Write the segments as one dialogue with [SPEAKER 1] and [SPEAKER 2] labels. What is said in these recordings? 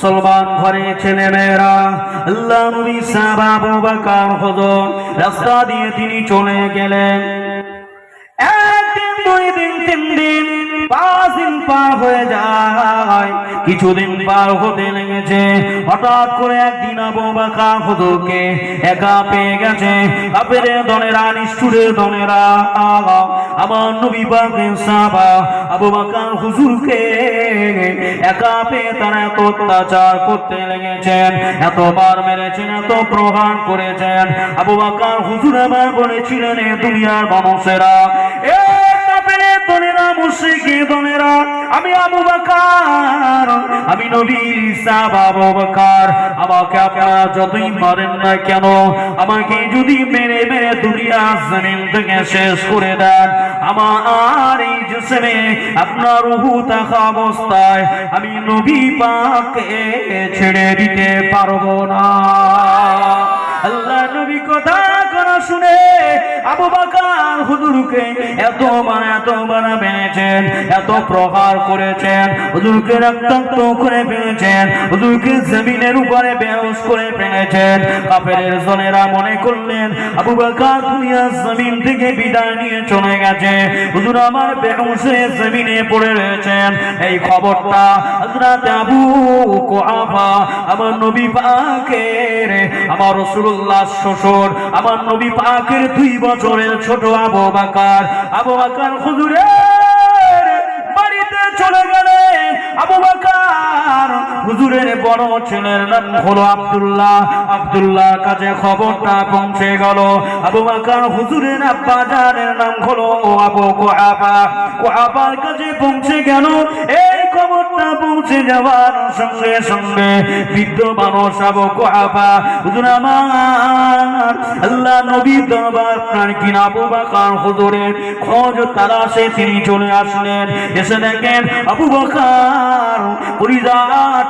[SPEAKER 1] মুসলমান ঘরে ছেলে মেয়েরা, আল্লাহ নবী সাহাবা আবু বকর হুজুর রাস্তা দিয়ে তিনি চলে গেলেন। একদিন, দুই দিন, তিন দিন, 5 দিন পার হয়ে যায়। কিছুদিন পার হতে লেগেছে। হঠাৎ করে একদিন আবু বকর হুজুরকে একা পেয়ে গেছে। কাফেরের দলেরা, নিষ্ঠুরের দলেরা আমার নবী পাকের সাহাবা আবু বকর হুজুরকে একা পেয়ে তারা এত অত্যাচার করতে লেগেছেন, এতবার মেরেছেন, এত প্রহার করেছেন। আবু বকর হুজুর আমার বলেছিলেন, এ দুনিয়ার মানুষেরা, এ কাফেরের দলেরা, মুশরিকি দলেরা, আমি আবু বকর, আমি নবীর সাহাবা আবু বকর, আমাকে আপনারা যতই মারেন না কেন, আমাকে যদি মেরে মেরে দুনিয়া জমিন থেকে শেষ করে দেন, আমার এই জিসমে আপনার রূহ থাকা অবস্থায় আমি নবী পাককে ছেড়ে দিতে পারবো না। আল্লাহ নবী কথা শুনে আবু বকর হুজুরকে এতবার মেরেছেন, এত প্রহার করেছেন, হুজুরকে রক্তাক্ত করে ফেলেছেন, হুজুরকে জমিনের উপরে বেহুশ করে ফেলেছেন। কাফেরের জনেরা মনে করলেন আবু বকর দুনিয়ার জমিন থেকে বিদায় নিয়ে চলে গেছে, হুজুর আমার বেহুশ হয়ে জমিনে পড়ে রয়েছেন। এই খবরটা হযরত আবু কুহাফা আমার নবী পাকের, আমার রাসূলুল্লাহ শ্বশুর, আমার নবী পাকের 2 বছরের ছোট আবু বকর হুজুরের বাড়িতে চলে গেলেন। আবু বকর হুজুরের বড় ছেলের নাম হলো আব্দুল্লাহ কাছে খবরটা পৌঁছে গেল। আবু বকর হুজুরের আব্বা জানের নাম হলো আবু কুহাফার কাছে পৌঁছে গেল। এই খবরটা পৌঁছে যাওয়ার সঙ্গে সঙ্গে বৃদ্ধ মানুষ আবু কুহাফা, হুজুর আমার আল্লাহ নবী দরবার প্রাণ কিনা আবু বকর হুজুরের খোঁজ তালাশে তিনি চলে আসলেন। এসে দেখেন আবু বকর কলিজা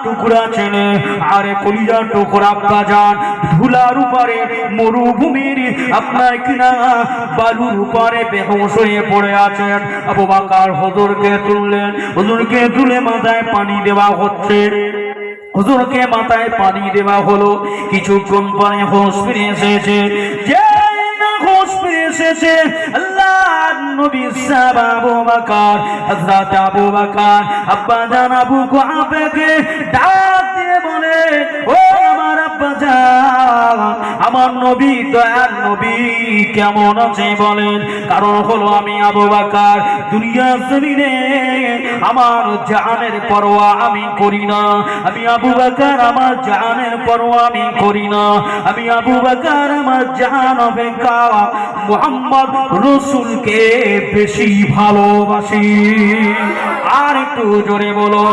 [SPEAKER 1] টুকরা ছেলে, আরে কলিজা টুকরা আব্বা জান ধুলার উপরে, মরুভূমির আপনার কিনা বালুর উপরে বেহুশ হয়ে পড়ে আছেন। আবু বকর হুজুরকে তুললেন, হুজুরকে তুলে মাথায় পানি দেওয়া হচ্ছে। হুজুরকে মাথায় পানি দেওয়া হলো। কিছুক্ষণ পরে হোশ ফিরে এসেছে। যে হোশ ফিরে এসেছে আল্লাহর নবী সাহাবা আবু বকর, হযরত আবু বকর আব্বা জান আবু কুহাফাকে ডাক দিয়ে বলে, ও আমার আব্বা জান, আমার নবী দয়ার নবী কেমন আছে বলেন? কারণ হলো আমি আবু বকর দুনিয়ার জমিনে আমার জানের পরোয়া আমি করি না। আমি আবু বকর আমার জানের পরোয়া আমি করি না। আমি আবু বকর আমার জান অপেক্ষা মুহাম্মদ রাসূলকে বেশি ভালোবাসি। আর একটু জোরে বলো,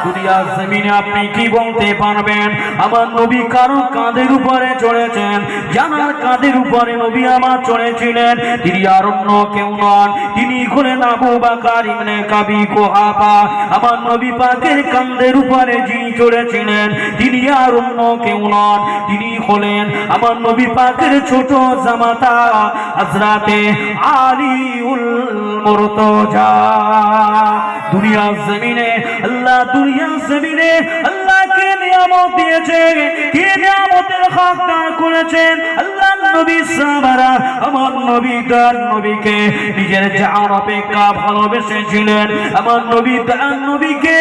[SPEAKER 1] দুনিয়ার জমিনে আপনি কি বলতে পারবেন? আমার নবী কারো কাঁধের উপরে চড়েছেন, জানার কাঁধের উপরে নবী আমার চড়েছিলেন। তিনি আর অন্য কেউ নন, তিনি হলেন আবু বকর ইবনে আবি কুহাফা। আমার নবী পাকের কাঁধের উপরে যিনি চড়েছিলেন তিনি আর অন্য কেউ নন, তিনি হলেন আমার নবী পাকের ছোট জামাতা হযরতে আলীউল মুরতজা। দুনিয়ার জমিনে আল্লাহ, দুনিয়ার জমিনে আল্লাহকে নিয়ামত দিয়েছে, কি নিয়ামতের হকদার করেছেন আল্লাহ নবী সাহাবারা আমার নবী তার নবীকে নিজের জান অপেক্ষা ভালোবেসেছিলেন। আমার নবী তার নবীকে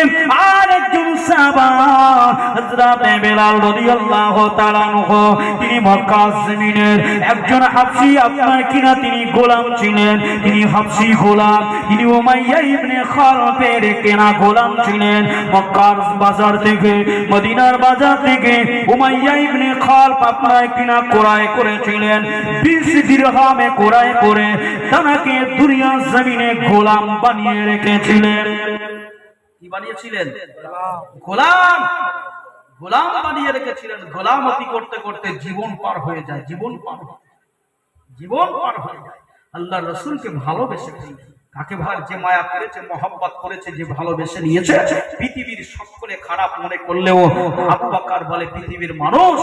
[SPEAKER 1] আর একজন সাহাবা হযরত বেলাল রাদিয়াল্লাহু তাআলা আনহু, তিনি মক্কা জমিনের একজন হাবশী, আপনার কিনা তিনি গোলাম ছিলেন, তিনি হাবশী গোলাম, তিনি উমাইয়া ইবনে খালফের কেনা গোলাম ছিলেন। মক্কার বাজার থেকে, মদিনার বাজার থেকে উমাইয়া ইবনে খালফ আপনার কিনা ক্রয় করেছিলেন। 20 দিরহামে ক্রয় করে তাকে দুনিয়ার জমিনে গোলাম বানিয়ে রেখেছিলেন। কি বানিয়েছিলেন? গোলাম, গোলাম বানিয়ে রেখেছিলেন। গোলামতি করতে করতে জীবন পার হয়ে যায়, জীবন পার হয়ে যায়। আল্লাহর রাসূলকে ভালোবেসেছেন, কাকে ভার যে মায়া করেছে, মহব্বত করেছে, যে ভালোবেসে নিয়েছে, পৃথিবীর সকলে খারাপ মনে করলেও আবু বকর বলে, পৃথিবীর মানুষ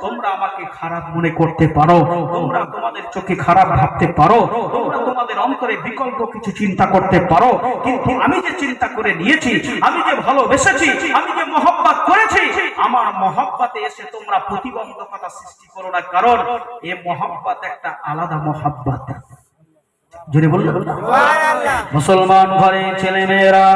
[SPEAKER 1] তোমরা আমাকে খারাপ মনে করতে পারো, তোমরা তোমাদের চোখে খারাপ ভাবতে পারো, তোমরা তোমাদের অন্তরে বিকল্প কিছু চিন্তা করতে পারো, কিন্তু আমি যে চিন্তা করে নিয়েছি, আমি যে ভালোবেসেছি, আমি যে মহব্বত করেছি, আমার মহব্বতে এসে তোমরা প্রতিবন্ধকতা সৃষ্টি করো না, কারণ এই মহব্বত একটা আলাদা মহব্বত। জোরে বললেন মুসলমান ঘরে ছেলে মেয়েরা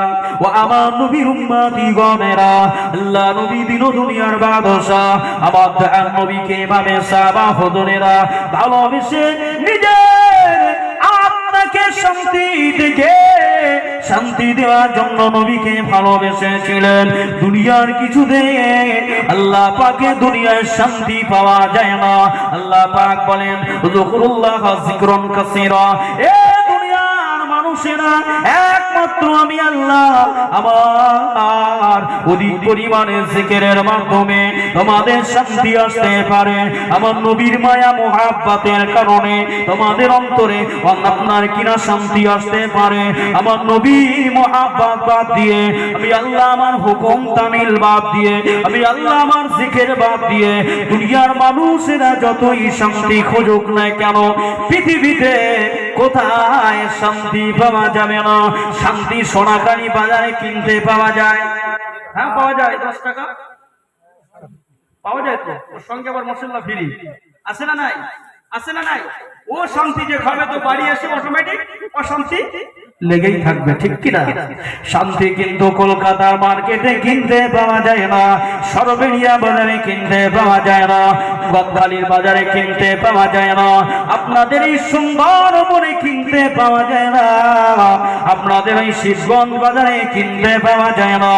[SPEAKER 1] ও আমার নবীর উম্মতি গণেরা, আল্লাহ নবী দিন দুনিয়ার বাদশা, আমার দয়াল নবীকে এভাবে সাহাবা হযরেরা ভালোবেসে নিজের আত্মাকে শান্তি থেকে শান্তি দেওয়ার জন্য নবীকে ভালোবেসেছিলেন। দুনিয়ার কিছুতে আল্লাহ পাকে দুনিয়ায় শান্তি পাওয়া যায় না। আল্লাহ পাক বলেন যকুরুল্লাহ যিকরান কাসীরা, এ দুনিয়ার মানুষেরা একমাত্র আমি আল্লাহ আমার অধিক পরিমাণে জিকিরের মাধ্যমে তোমাদের শান্তি আসতে পারে। আমার নবীর মায়া মুহাব্বতের কারণে তোমাদের অন্তরে আপনার কিনা শান্তি আসতে পারে। আমার নবীর মুহাব্বত বাদ দিয়ে আমি আল্লাহ আমার হুকুম তামিল বাদ দিয়ে আমি আল্লাহ আমার জিকির বাদ দিয়ে দুনিয়ার মানুষেরা যতই শান্তি খুঁজুক না কেন, পৃথিবীতে কোথায় শান্তি পাওয়া যাবে না। শান্তি সোনাকানি বাজারে কিনতে পাওয়া যায়, হ্যাঁ পাওয়া যায়, 10 টাকা পাওয়া যায় তো, ওর সঙ্গে আবার মশলা ফ্রি আছে না নাই? আছে না নাই? ও শান্তি যে খাবে তো বাড়ি এসে অটোমেটিক অশান্তি লেগেই থাকবে, ঠিক কিনা? শান্তি কিন্তু কলকাতার মার্কেটে কিনতে পাওয়া যায় না, সরবেরিয়া বাজারে কিনতে পাওয়া যায় না, গদখালির বাজারে কিনতে পাওয়া যায় না, আপনাদের এই সুন্দরবনে কিনতে পাওয়া যায় না, আপনাদের এই শিবগঞ্জ বাজারে কিনতে পাওয়া যায় না।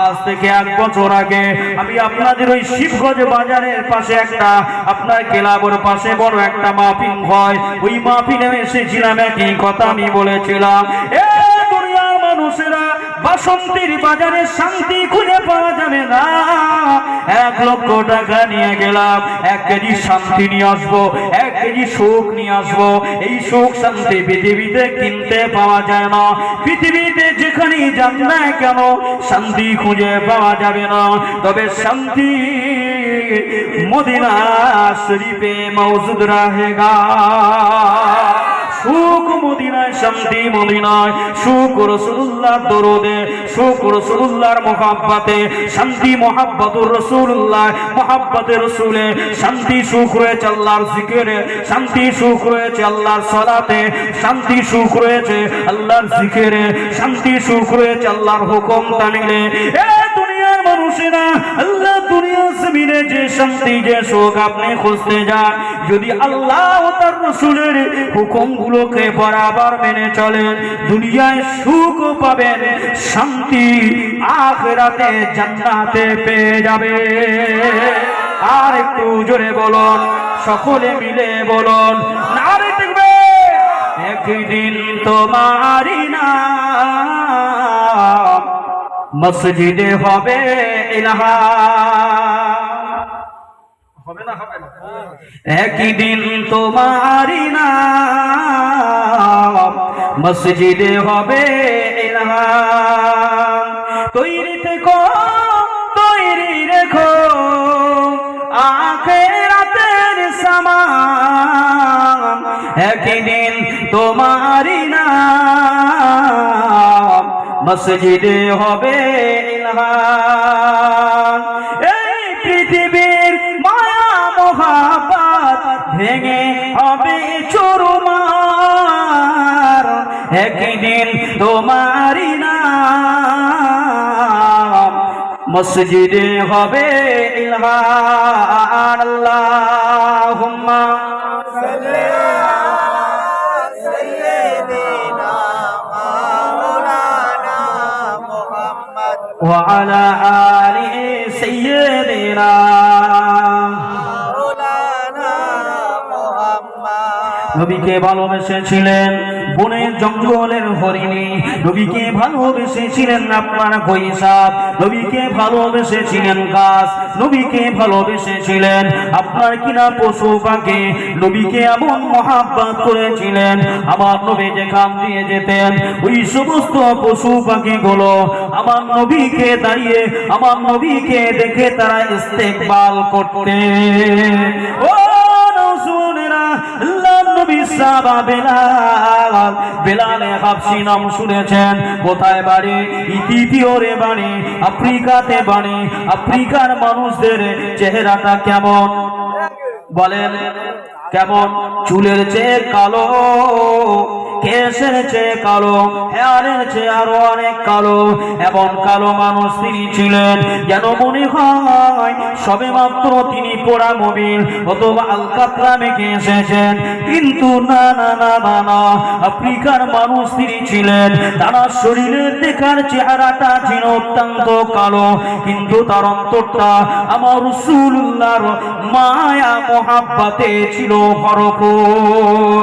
[SPEAKER 1] আজ থেকে 1 বছর আগে আমি আপনাদের ওই শিবগঞ্জ বাজারের পাশে একটা আপনার ক্লাবের পাশে বড় একটা মাহফিল হয়, ওই মাহফিলে এসেছিলাম, একই কথা আমি বলেছিলাম, এ দুনিয়ার মানুষেরা বাসন্তীর বাজারে শান্তি খুঁজে পাওয়া যাবে না। 1 লক্ষ টাকা নিয়ে গেলাম, 1 কেজি শান্তি নিয়ে আসবো, 1 কেজি সুখ নিয়ে আসবো। এই সুখ শান্তি পৃথিবীতে কিনতে পাওয়া যায় না। পৃথিবীতে যেখানেই যান না কেন শান্তি খুঁজে পাওয়া যাবে না, তবে শান্তি মদিনা শরীফে মौजूद रहेगा। সুখ মদিনায়, শান্তি মদিনায়, সুখ রাসূলুল্লাহ দরুদে, সুখ রাসূলুল্লাহর মুহাব্বতে, শান্তি মুহাব্বতুর রাসূলুল্লাহ, মুহাব্বতে রাসূলে, শান্তি সুখ রয়েছে আল্লাহর জিকিরে, শান্তি সুখ রয়েছে আল্লাহর সালাতে, শান্তি সুখ রয়েছে আল্লাহর জিকিরে, শান্তি সুখ রয়েছে আল্লাহর হুকুম তামিলে। এ দুনিয়ার মানুষেরা, আল্লাহ দুনিয়ার জমিনে যে শান্তি যে সুখ আপনি খুঁজতে যান, যদি আল্লাহ ও তার রাসূলের হুকুমগুলোকে বরাবর মেনে চলেন, দুনিয়ায় সুখ পাবেন, শান্তি আখিরাতে জান্নাতে পেয়ে যাবে। আর একটু জোরে বলুন, সকলে মিলে বলুন, নারে তাকবীর। একদিন তোমারই নাম মসজিদে হবে ইলহাম, হবে না? হবে না? একদিন তোমারই নাম মসজিদে হবে ইলহাম। তৈরি থেকো, তৈরি রেখো আখিরাতের সামান। একদিন তোমারই নাম মসজিদে হবে ইলহাম। এই পৃথিবীর মায়া মোহাব্বত ভেঙে হবে চুরমার। একদিন তোমারই নাম মসজিদে হবে ইলহাম। আল্লাহুম্মা সাল্লি وعلى آل سيدنا নবীকে ভালোবেসেছিলেন বনের জঙ্গলের হরিণী, নবীকে ভালোবেসেছিলেন আপনার গৈসাপ, নবীকে ভালোবেসেছিলেন গাছ, নবীকে ভালোবেসেছিলেন আপনার কিনা পশু পাখি, নবীকে এমন মহাব্বত করেছিলেন আমার নবী যেখান দিয়ে যেতেন ওই সমস্ত পশু পাখিগুলো আমার নবীকে দাঁড়িয়ে আমার নবীকে দেখে তারা ইস্তেকবাল করতেন। ও রাসূলেরা, আল্লাহর নবী নবীর সাহাবা বেলাল, বেলালে হাবশী নাম শুনেছেন। কোথায় বাড়ি? ইথিওপিয়ায় বাড়ি, আফ্রিকাতে বাড়ি। আফ্রিকার মানুষদের চেহারাটা কেমন বলেন? কেমন? চুলের চেয়ে কালো, কেশের চেয়ে কালো, হেয়ারের চেয়ে আরো অনেক কালো। এমন কালো মানুষ তিনি ছিলেন যেন মনে হয় সবে মাত্র তিনি পোড়া মোবিল অথবা আলকাতরা মেখে এসেছেন। কিন্তু না না না না না, আফ্রিকার মানুষ তিনি ছিলেন। তার শরীরের দেখার চেহারাটা ছিল অত্যন্ত কালো, কিন্তু তার অন্তরটা আমার রাসূলুল্লাহর মায়া মোহাব্বতে ছিল ভরপুর।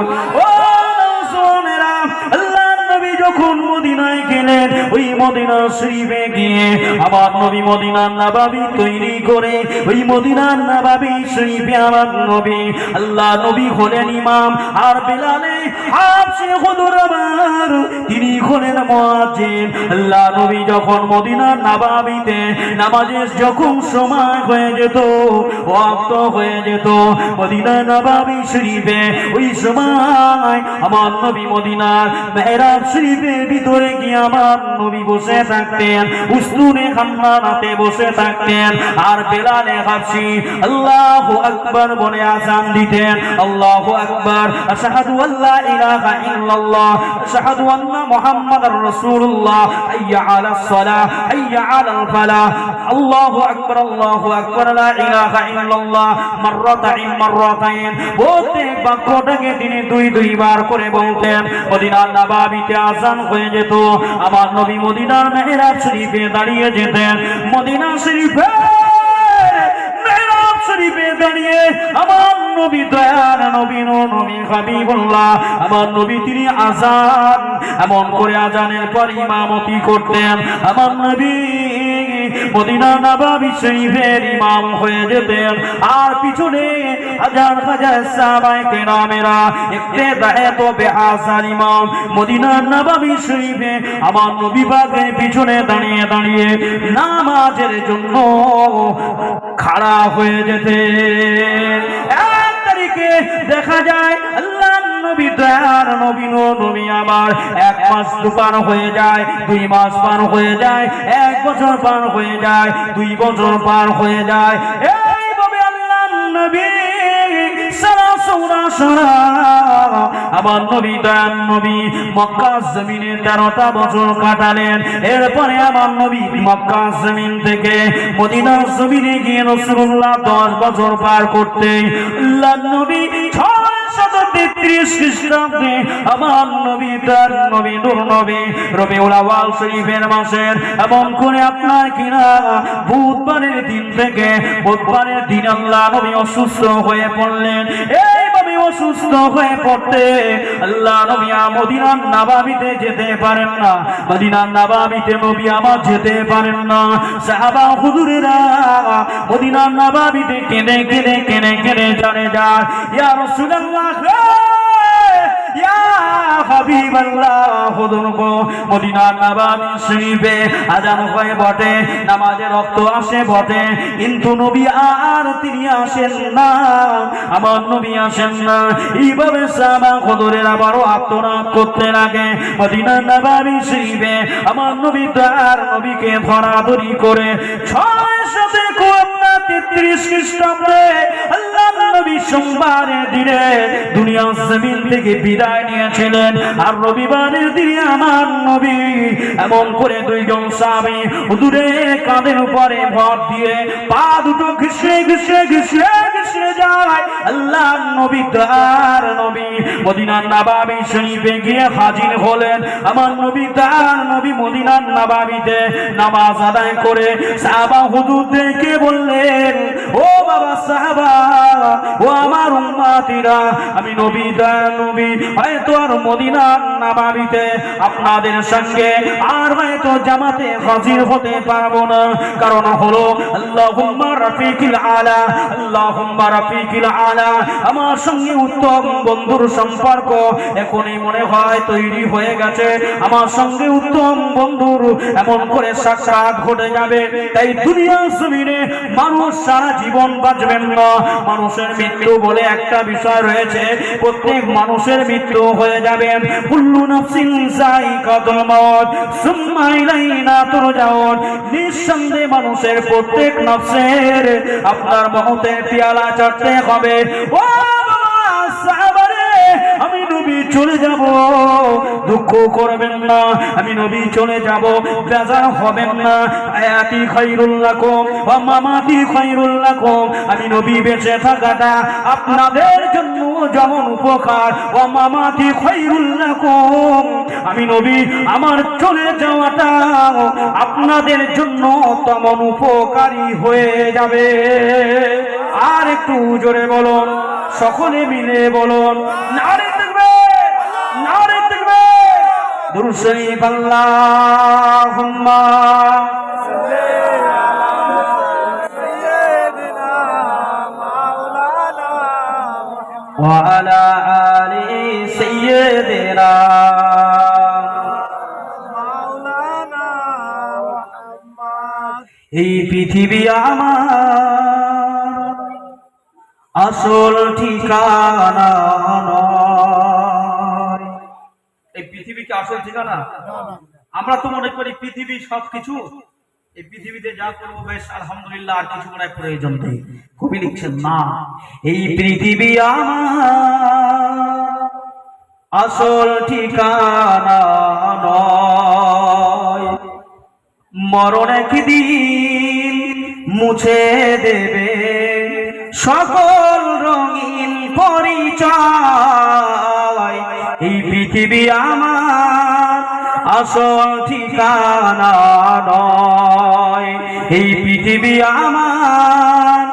[SPEAKER 1] যখন মদিনায় গেলেন, ওই মদিনা শরীফে গিয়ে আমার নবী মদিনার নববী তৈরি করে, ওই মদিনার নববী শরীফে আমার নবী আল্লাহ নবী হলেন ইমাম, আর বেলালে হাবশী হুজুর আমার তিনি হলেন মুয়াজ্জিন। আল্লাহ নবী যখন মদিনার নববীতে নামাজের যখন সময় হয়ে যেত, ওয়াক্ত হয়ে যেত, মদিনার নববী শরীফে ওই সময় আমার নবী মদিনার মেহরাব শরীফের ভিতরে গিয়ে আমার নবী বসে থাকতেন, উসতুনে খান্নাতে বসে থাকতেন। আর বেলালে হাবশী আল্লাহু আকবার বলে আযান দিতেন। আল্লাহু আকবার, আশহাদু আল্লা ইলাহা ইল্লাল্লাহ, আশহাদু আন্না মুহাম্মাদার রাসূলুল্লাহ, হাইয়া আলাস সালাহ, হাইয়া আলাল ফালাহ, আল্লাহু আকবার, আল্লাহু আকবার, লা ইলাহা ইল্লাল্লাহ মাররাতাইন মাররাতাইন। প্রত্যেক বাক্যটাকে তিনি দুই বার করে বলতেন। মদিনার নববীতে আযান হয়ে যেত, আমার নবী মদিনার মেহরাব শরীফে দাঁড়িয়ে যেতেন। মদিনা শরীফে মেহরাব শরীফে দাঁড়িয়ে আমার নবী দয়ার নবী নবী হাবিবুল্লাহ আমার নবী তিনি আযান এমন করে আযানের পর ইমামতি করতেন। আমার নবী মদিনা নববী শরীফের ইমাম হয়ে যেতেন, আর পিছনে হাজার হাজার সাহাবায়ে কেরামেরা ইক্তেদায়ে তো বেহাসার ইমাম মদিনা নববী শরীফে আমার নবী পাকের পিছনে দাঁড়িয়ে দাঁড়িয়ে নামাজের জন্য খাড়া হয়ে যেতেন। এক তারিখে দেখা যায় আল্লাহ নবী দয়ার নবী নবী আমার 1 মাস পার হয়ে যায়, 2 মাস পার হয়ে যায়, 1 বছর পার হয়ে যায়, 2 বছর পার হয়ে যায়। এইভাবে আল্লাহ নবী আমার নবী দয়ার নবী মক্কা জমিনে 13টা বছর কাটালেন। এরপরে আমার নবী মক্কা জমিন থেকে মদিনা জমিনে গিয়ে রাসূলুল্লাহ 10 বছর পার করতে আল্লাহ নবী 633 খ্রিস্টাব্দে আমার নবী তার নবী নূর নবী রবিউল আউয়াল শরীফের মাসের এমন করে আপনার কিনা বুধবারের দিন থেকে বুধবারের দিন আল্লাহ নবী অসুস্থ হয়ে পড়লেন। এইভাবে অসুস্থ হয়ে পড়তে আল্লাহ নবী মদিনার নববীতে যেতে পারেন না, মদিনার নববীতে নবী আমার যেতে পারেন না। সাহাবা হুজুরেরা মদিনার নববীতে কেঁদে কেঁদে কেঁদে কেঁদে চলে যায়, ইয়া রাসূলুল্লাহ ইয়া হাবিবাল্লাহ হুজুর গো, মদিনার নববী শরীফে আযান হয়ে বটে, নামাজের রক্ত আসে বটে, কিন্তু নবী আর তিনি আসেন না, আমার নবী আসেন না। এইভাবে সাহাবা হুজুরেরা বড় আত্মনাদ করতে লাগে। মদিনার নববী শরীফে আমার নবী তার নবীকে ধরাধরি করে 633 খ্রিস্টাব্দে আল্লাহ নবী সোমবারের দিনে দুনিয়া জমিন থেকে বিদায় নিয়েছিলেন। আর রবিবারের দিনে আমার নবী এমন করে 2 জন সাহাবী হুজুরের কাঁধের উপরে ভর দিয়ে পা দুটো ঘিসে ঘিসে ঘিসে ঘিসে যায়। আল্লাহ নবী তার নবী মদিনার নববী শরীফে গিয়ে হাজির হলেন। আমার নবী তার নবী মদিনার নববীতে নামাজ আদায় করে সাহাবা হুজুরদেরকে বললেন, ও বাবা সাহাবা, ও আমার উম্মতিরা, আমি নবী তার নবী হয়তো আর মদিনার নববীতে আপনাদের সঙ্গে আর হয়তো জামাতে হাজির হতে পারবো না। কারণ হলো আল্লাহুম্মা রাফিকিল আলা, আল্লাহুম্মা রাফিকিল আলা, আমার সঙ্গে উত্তম বন্ধুর সম্পর্ক এখনই মনে হয় তৈরি হয়ে গেছে। আমার সঙ্গে উত্তম বন্ধুর এমন করে সাক্ষাৎ ঘটে যাবে, তাই দুনিয়া জমিনে মানুষ সারা জীবন বাঁচবেন না, মানুষ মানুষের মৃত্যু বলে একটা বিষয় রয়েছে, প্রত্যেক মানুষের মৃত্যু হয়ে যাবে। কুল্লু নাফসিন যায়িকাতুল মাউত সুম্মা ইলাইনা তুরজাউন। নিঃসন্দেহে মানুষের প্রত্যেক নফসের আপনার মওতের পেয়ালা চড়তে হবে। ও সাহাবারে, আমি নবী চলে যাব, দুঃখ করবেন না, আমি নবী চলে যাব, বেজার হবেন না। আয়াতি খায়রুল লাকুম ওয়া মামাতি খায়রুল লাকুম। আমি নবী বেঁচে থাকাটা আপনাদের জন্য যেমন উপকার, ওয়া মামাতি খায়রুল লাকুম, আমি নবী আমার চলে যাওয়াটা আপনাদের জন্য তেমন উপকারী হয়ে যাবে। আর একটু জোরে বলুন, সকলে মিলে বলুন, নারে তাকবীর, নারে তাকবীর। দুরূদ শরীফ। আল্লাহুম্মা সাল্লি আলা সাইয়্যিদিনা মাওলানা ওয়া আলা আলি সাইয়্যিদিনা মাওলানা মুহাম্মদ। এই পৃথিবী আমার আসল ঠিকানা নয়। এই পৃথিবী কি আসল ঠিকানা? আমরা তো মনে করি পৃথিবী সবকিছু, এই পৃথিবীতে যা করবো বেশ আলহামদুলিল্লাহ, আর কিছু মনে প্রয়োজন নেই। কবি লিখছেন, না, এই পৃথিবী আমার আসল ঠিকানা নয়। মরণ একদিন মুছে দেবে সকল রঙিন পরিচয়। এই পৃথিবী আমার আসল ঠিকানা নয়। এই পৃথিবী আমার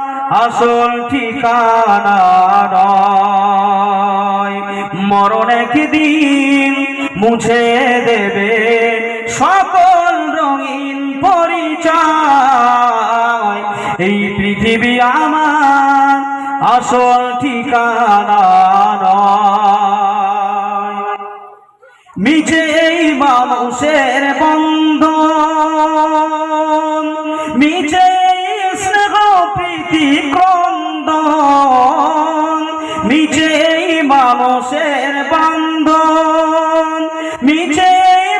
[SPEAKER 1] আসল ঠিকানা নয়। মরণ একদিন মুছে দেবে সকল রঙিন পরিচয়। এই পৃথিবী আমার আসল ঠিকানা নয়। মিছে এই মানুষের বন্ধন, মিছে স্নেহ প্রীতি ক্রন্দন, মিছে এই মানুষের বন্ধন, মিছে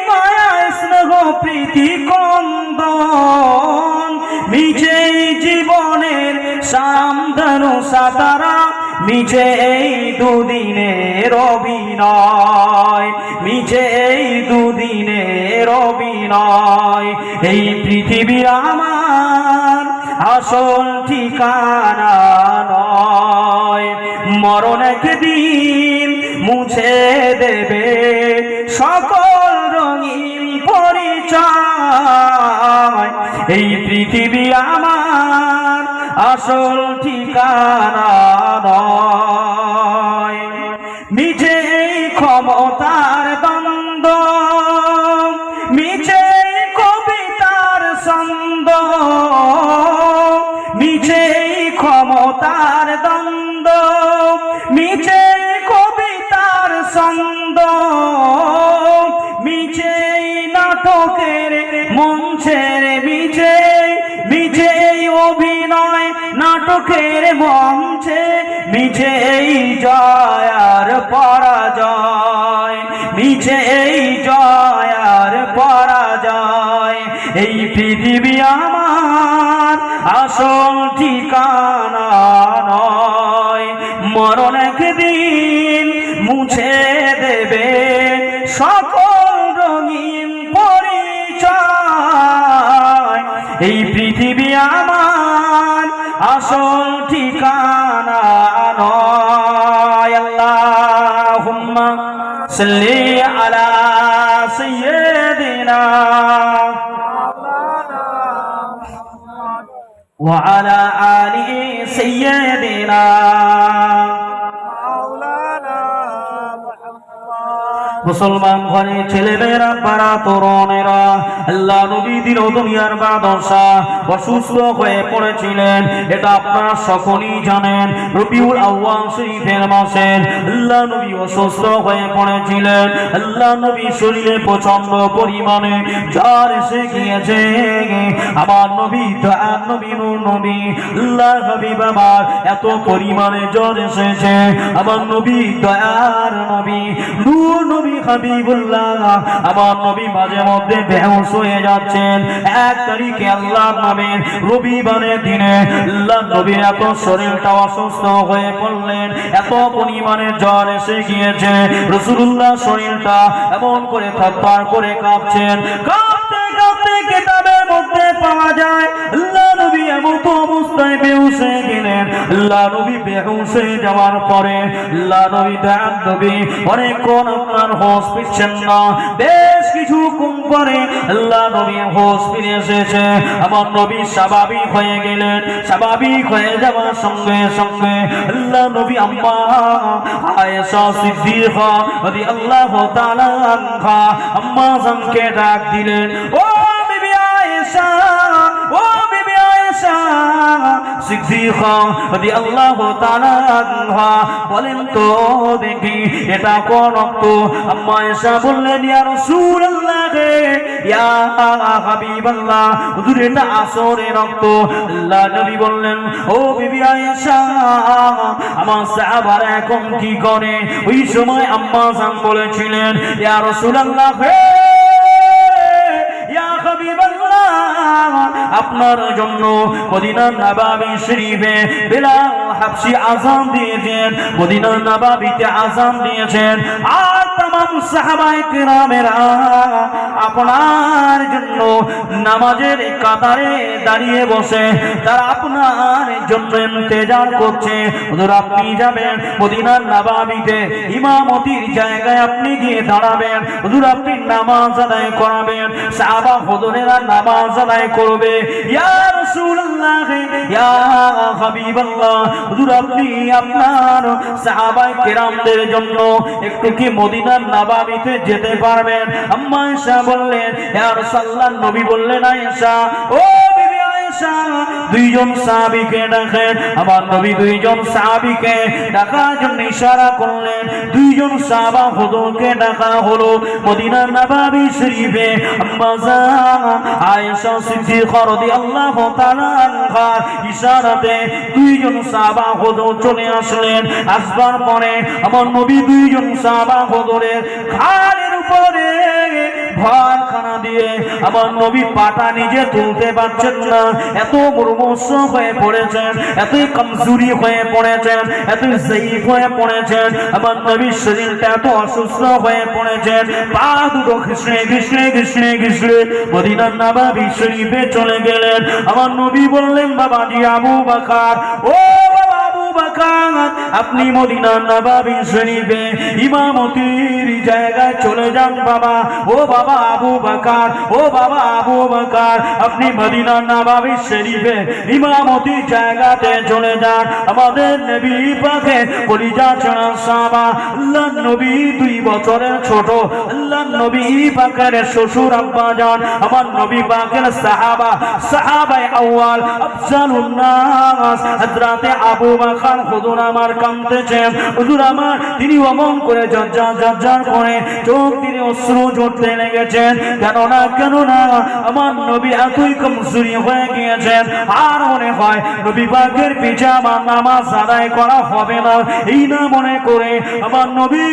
[SPEAKER 1] মায়া স্নেহ প্রীতি ক্রন্দন, মিছে জীবনের সামধানু সাতারা, মিছে এই দুদিনের অভিনয়, মিছে এই দুদিনের অভিনয়। এই পৃথিবী আমার আসল ঠিকানা নয়। মরণ একদিন মুছে দেবে সকল রঙিন পরিচয়। এই পৃথিবী আমার আসল ঠিকানা নয়। মিছে ক্ষমতার দ্বন্দ্ব, মিছে কবিতার ছন্দ, মিছে ক্ষমতার দ্বন্দ্ব, মিছে কবিতার ছন্দ, মিছে নাটকের মঞ্চের, মিছে মিছে অভিনয় নাটকের মঞ্চে, মিছে জয় আর পরাজয়, মিছে জয় আর পরাজয়। এই পৃথিবী আমার আসল ঠিকানা নয়। মরণ একদিন মুছে দেবে সকল রঙিন পরিচয়। এই পৃথিবী আমার আসল ঠিকানা নয়। আল্লাহুম্মা সাল্লি আলা সাইয়্যিদিনা ওয়া আলা আলি সাইয়্যিদিনা মাওলানা মুহাম্মদ। মুসলমান ঘরে ছেলেমেয়েরা পাড়া তরুণেরা আল্লাহ নবী দিন দুনিয়ার বাদশাহ অসুস্থ হয়ে পড়েছিলেন। এটা আপনারা সকলেই জানেন। রবিউল আউয়াল শরীফের মাসে আল্লাহ নবী অসুস্থ হয়ে পড়েছিলেন। আল্লাহ নবী শরীরে প্রচন্ড পরিমাণে জ্বর এসে গিয়েছে। আমার নবী দয়ার নবী নূর নবী আল্লাহ হাবিব আমার এত পরিমাণে জ্বর এসেছে। আমার নবী দয়ার নবী নূর নবী হাবিবুল্লাহ আমার নবী মাঝে মধ্যে বেহুশ হয়ে যাচ্ছেন। 1 তারিখে আল্লাহর নামের রবিবারের দিনে আল্লাহ নবীর এত শরীরটা অসুস্থ হয়ে পড়লেন, এত পরিমাণে জ্বর এসে গিয়েছে। রাসূলুল্লাহ শরীরটা এমন করে থরথর করে কাঁপছেন। কাঁপতে কাঁপতে কিতাবের মধ্যে পাওয়া যায় আল্লাহ নবী এমন অবস্থায় বেহুশ হয়ে গেলেন। আল্লাহ নবী বেহুশ হয়ে যাওয়ার পরে আল্লাহ নবী দয়ার নবী অনেকক্ষণ আপনার হোশ ফিরছেন না। বেশ কিছুক্ষণ পরে আল্লাহ নবী হোশ ফিরে এসেছে। আমার নবী স্বাভাবিক হয়ে গেলেন। স্বাভাবিক হয়ে যাওয়ার সঙ্গে সঙ্গে আল্লাহ নবী আম্মা আয়েশা সিদ্দিকা রাদিয়াল্লাহু তাআলা আনহা আম্মা জানকে ডাক দিলেন। ও বিবি আয়েশা, ও বিবি আয়েশা সিদ্দিকা রাদিয়াল্লাহু তাআলা আনহা, বলেন তো দেখি এটা কোন রক্ত? আম্মা আয়েশা বললেন, ইয়া রাসূলুল্লাহ, ইয়া হাবিবাল্লাহ, হুজুর এটা আসরের রক্ত। আল্লাহ নবী বললেন, ও বিবি আয়েশা, আমার সাহাবারা এখন কি করে? ওই সময় আম্মা জান বলেছিলেন, ইয়া রাসূলুল্লাহ, ইয়া হাবিবাল্লাহ, আপনার জন্য মদিনার নববী শরীফে বিলাল হাবশী আযান দিয়েছেন, মদিনার নববীতে আযান দিয়েছেন। আর तमाम সাহাবায়ে কেরামেরা আপনার জন্য নামাজের কাতারে দাঁড়িয়ে বসে তারা আপনার জন্য ইন্তজার করছে। হুজুর আপনি যাবেন মদিনার নববীতে, ইমামতির জায়গায় আপনি গিয়ে দাঁড়াবেন। হুজুর আপনি নামাজ আদায় করাবেন, সাহাবা হুজুরেরা নামাজ আদায় করবে। ইয়া রাসূলুল্লাহ, ইয়া হাবিবাল্লাহ, হুজুর আপনি আপনার সাহাবায়ে কেরামদের জন্য একটু কি মদিনার নববীতে যেতে পারবেন? আম্মা আয়েশা বললেন, ইয়া রাসূলুল্লাহ। নবী বললেন, আয়েশা, ও বিবি আয়েশা, দুইজন সাহাবীকে ডাকেন। আমার নবী দুইজন সাহাবীকে ডাকার জন্য ইশারা করলেন। দুইজন সাহাবা হুজুরকে ডাকা হলো মদিনার নববী শরীফে। আম্মা জান আয়েশা সিদ্দিকা রাদিয়াল্লাহু তাআলা আনহা ইশারাতে দুইজন সাহাবা হুজুর চলে আসলেন। আসবার পরে আমার নবী দুইজন সাহাবা হুজুরের ঘাড়ের উপরে ভারখানা দিয়ে আমার নবী পাটা নিজে তুলতে পারছেন না। এত মুরমুষ হয়ে পড়েছেন, এত কমজোরি হয়ে পড়েছেন, এত জয়ীফ হয়ে পড়েছেন। আমার নবীর শরীরটা এত অসুস্থ হয়ে পড়েছেন। পা দুটো ঘিসড়ে ঘিসড়ে ঘিসড়ে ঘিসড়ে মদিনার নববী শরীফে চলে গেলেন। আমার নবী বললেন, বাবাজি আবু বকর, ও আপনি মদিনার নববী শরীফে ইমামতির জায়গায় চলে যান বাবা। ও বাবা আবু বকর, ও বাবা আবু বকর, আপনি মদিনার নববী শরীফে ইমামতির জায়গাতে চলে যান। আমাদের নবী পাকের কলিজা ছাড়া সাহাবা, আল্লাহর নবী 2 বছরের ছোট, আল্লাহর নবী পাকের শ্বশুর আব্বা জান, আমার নবী পাকের সাহাবা, সাহাবায়ে আউয়াল আফজালুন নাস হযরতে আবু বকর হুজুর আমার কাঁদতেছেন। হুজুর আমার তিনি অমন করে ঝরঝর করে চোখ দিয়ে অশ্রু ঝরতে লেগেছেন। কেননা আমার নবী এতই কমজোরি হয়ে গিয়েছেন। আর মনে হয় নবী পাকের পিছে আমার নামাজ আদায় করা হবে না, এই না মনে করে আমার নবী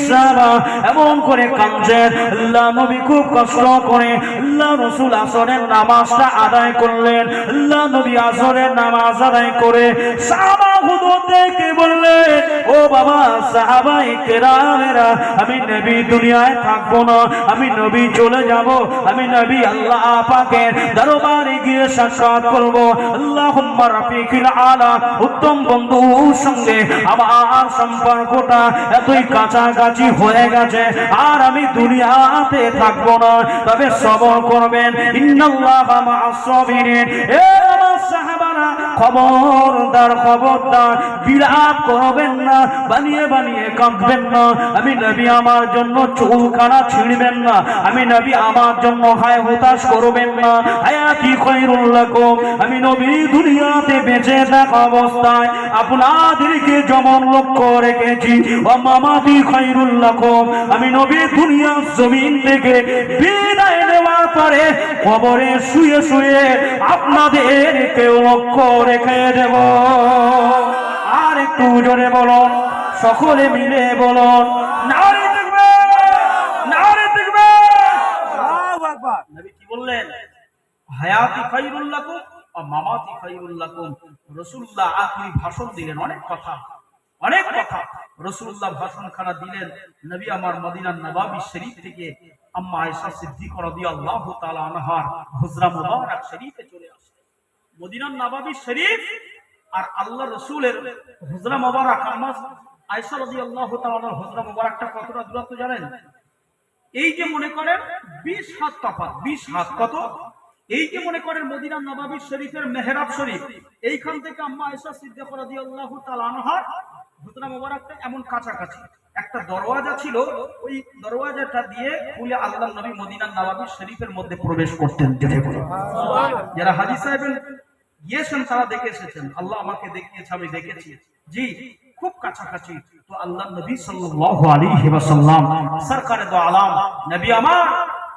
[SPEAKER 1] সাহাবা এমন করে কাঁদছেন। আল্লাহ নবী খুব কষ্ট করে আল্লাহ রাসূল আসরের নামাজটা আদায় করলেন। আল্লাহ নবী আসরের নামাজ আদায় করে সাহাবা হুজুর দেখে বললেন, ও বাবা সাহাবায়ে কেরামেরা, আমি নবী দুনিয়ায় থাকবো না, আমি নবী চলে যাব, আমি নবী আল্লাহ পাকের দরবারে গিয়ে সাক্ষাৎ করব। আল্লাহুম্মা রাফিকিল আলা, উত্তম বন্ধুর সঙ্গে আমার সম্পর্কটা এতই কাছাকাছি হয়ে গেছে, আর আমি দুনিয়াতে থাকবো না। তবে সবর করবেন, ইন্নাল্লাহা মা'আস সাবিরিন। এ আমার সাহাবারা খবরদার খবরদার বিলাপ করবেন না, বানিয়ে বানিয়ে কাঁদবেন না। আমি নবী আমার জন্য চুলকানা ছিঁড়বেন না, আমি নবী আমার জন্য হায় হতাশ করবেন না। হায়াতি খায়রুল লাকুম, আমি নবী দুনিয়াতে বেঁচে থাকা অবস্থায় আপনাদেরকে যেমন লক্ষ্য রেখেছি, ওয়া মামাতি খায়রুল লাকুম, আমি নবী দুনিয়ার জমিন থেকে বিদায় নেওয়ার পরে কবরে শুয়ে শুয়ে আপনাদেরকে লক্ষ্য রেখে দেব। আর একটু জোরে বলুন, সকলে মিলে বলুন, নারে তাকবীর, নারে তাকবীর। আল্লাহু আকবার। নবী কি বললেন? হায়াতি খায়রুল লাকুম ওয়া মামাতি খায়রুল লাকুম। রাসূলুল্লাহ আখেরি ভাষণ দিলেন, অনেক কথা অনেক কথা রাসূলুল্লাহ ভাষণখানা দিলেন। নবী আমার মদিনার নবাবী শরীফ থেকে আম্মা আয়েশা সিদ্দিকা রাদিয়াল্লাহু তাআলা আনহার হুজরা মুবারক শরীফে চলে আসলেন। মদিনার নবাবী শরীফ আর আল্লাহ রাসূলের হুজরা মুবারক আম্মা আয়েশা রাদিয়াল্লাহু তাআলা আনহার হুজরা মুবারকটা কতটা দূরত্ব জানেন? এই যে মনে করেন 20 হাত তফাৎ, 20 হাত। কত? এই যে মনে করেন মদিনার নবাবী শরীফের মেহরাব শরীফ, এইখান থেকে আম্মা আয়েশা সিদ্দিকা রাদিয়াল্লাহু তাআলা আনহার হুজরা মুবারকটা এমন কাছাকাছি। একটা দরওয়াজা ছিল, ওই দরওয়াজাটা দিয়ে খুলে আল্লাহর নবী মদিনার নবাবী শরীফের মধ্যে প্রবেশ করতেন। যারা হাজী সাহেবের গিয়েছেন তারা দেখে এসেছেন, আল্লাহ আমাকে দেখিয়েছে, আমি দেখেছি, জি খুব কাছাকাছি। তো আল্লাহর নবী সাল্লাল্লাহু আলাইহি ওয়াসাল্লাম সরকারে দো আলাম নবী আমার,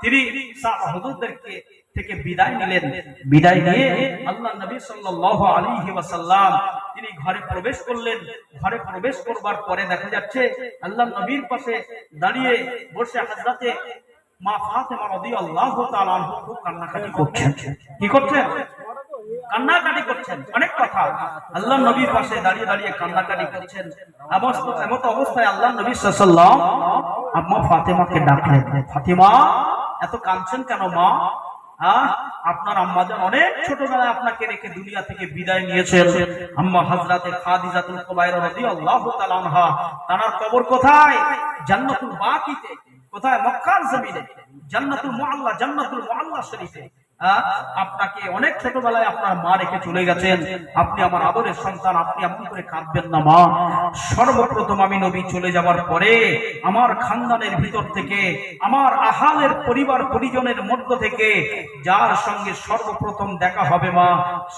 [SPEAKER 1] তিনি সাহাবা হুজুরদেরকে থেকে বিদায় নিলেন। বিদায় নিয়ে আল্লাহর নবী সাল্লাল্লাহু আলাইহি ওয়াসাল্লাম তিনি ঘরে প্রবেশ করলেন। ঘরে প্রবেশ করবার পরে দেখা যাচ্ছে আল্লাহর নবীর পাশে দাঁড়িয়ে বসে হযরতে মা ফাতেমা রাদিয়াল্লাহু তাআলা আনহা খুব কান্নাকাটি করছেন। কি করছেন? কান্নাকাটি করছেন। অনেক কথা। আল্লাহর নবীর পাশে দাঁড়িয়ে দাঁড়িয়ে কান্নাকাটি করছেন। এমত অবস্থায় আল্লাহর নবী সাল্লাল্লাহু আলাইহি ওয়াসাল্লাম আম্মা ফাতেমাকে ডাকলেন, ফাতেমা এত কাঁদছেন কেন মা? আপনার আম্মাজান অনেক ছোটবেলায় আপনাকে রেখে দুনিয়া থেকে বিদায় নিয়েছেন। আম্মা হযরতে খাদিজাতুল কুবরা রাদিয়াল্লাহু তাআলা আনহা, তার কবর কোথায়? জান্নাতুল বাকিতে। কোথায়? মক্কার জমিনে জান্নাতুল মুআল্লা, জান্নাতুল মুআল্লা শরীফে। আপনাকে অনেক ছোটবেলায় আপনার মা রেখে চলে গেছেন, আপনি আমার আদরের সন্তান, আপনি এমন করে কাঁদবেন না মা। সর্বপ্রথম আমি নবী চলে যাওয়ার পরে আমার খানদানের ভিতর থেকে, আমার আহালের পরিবার পরিজনের মধ্য থেকে যার সঙ্গে সর্বপ্রথম দেখা হবে মা,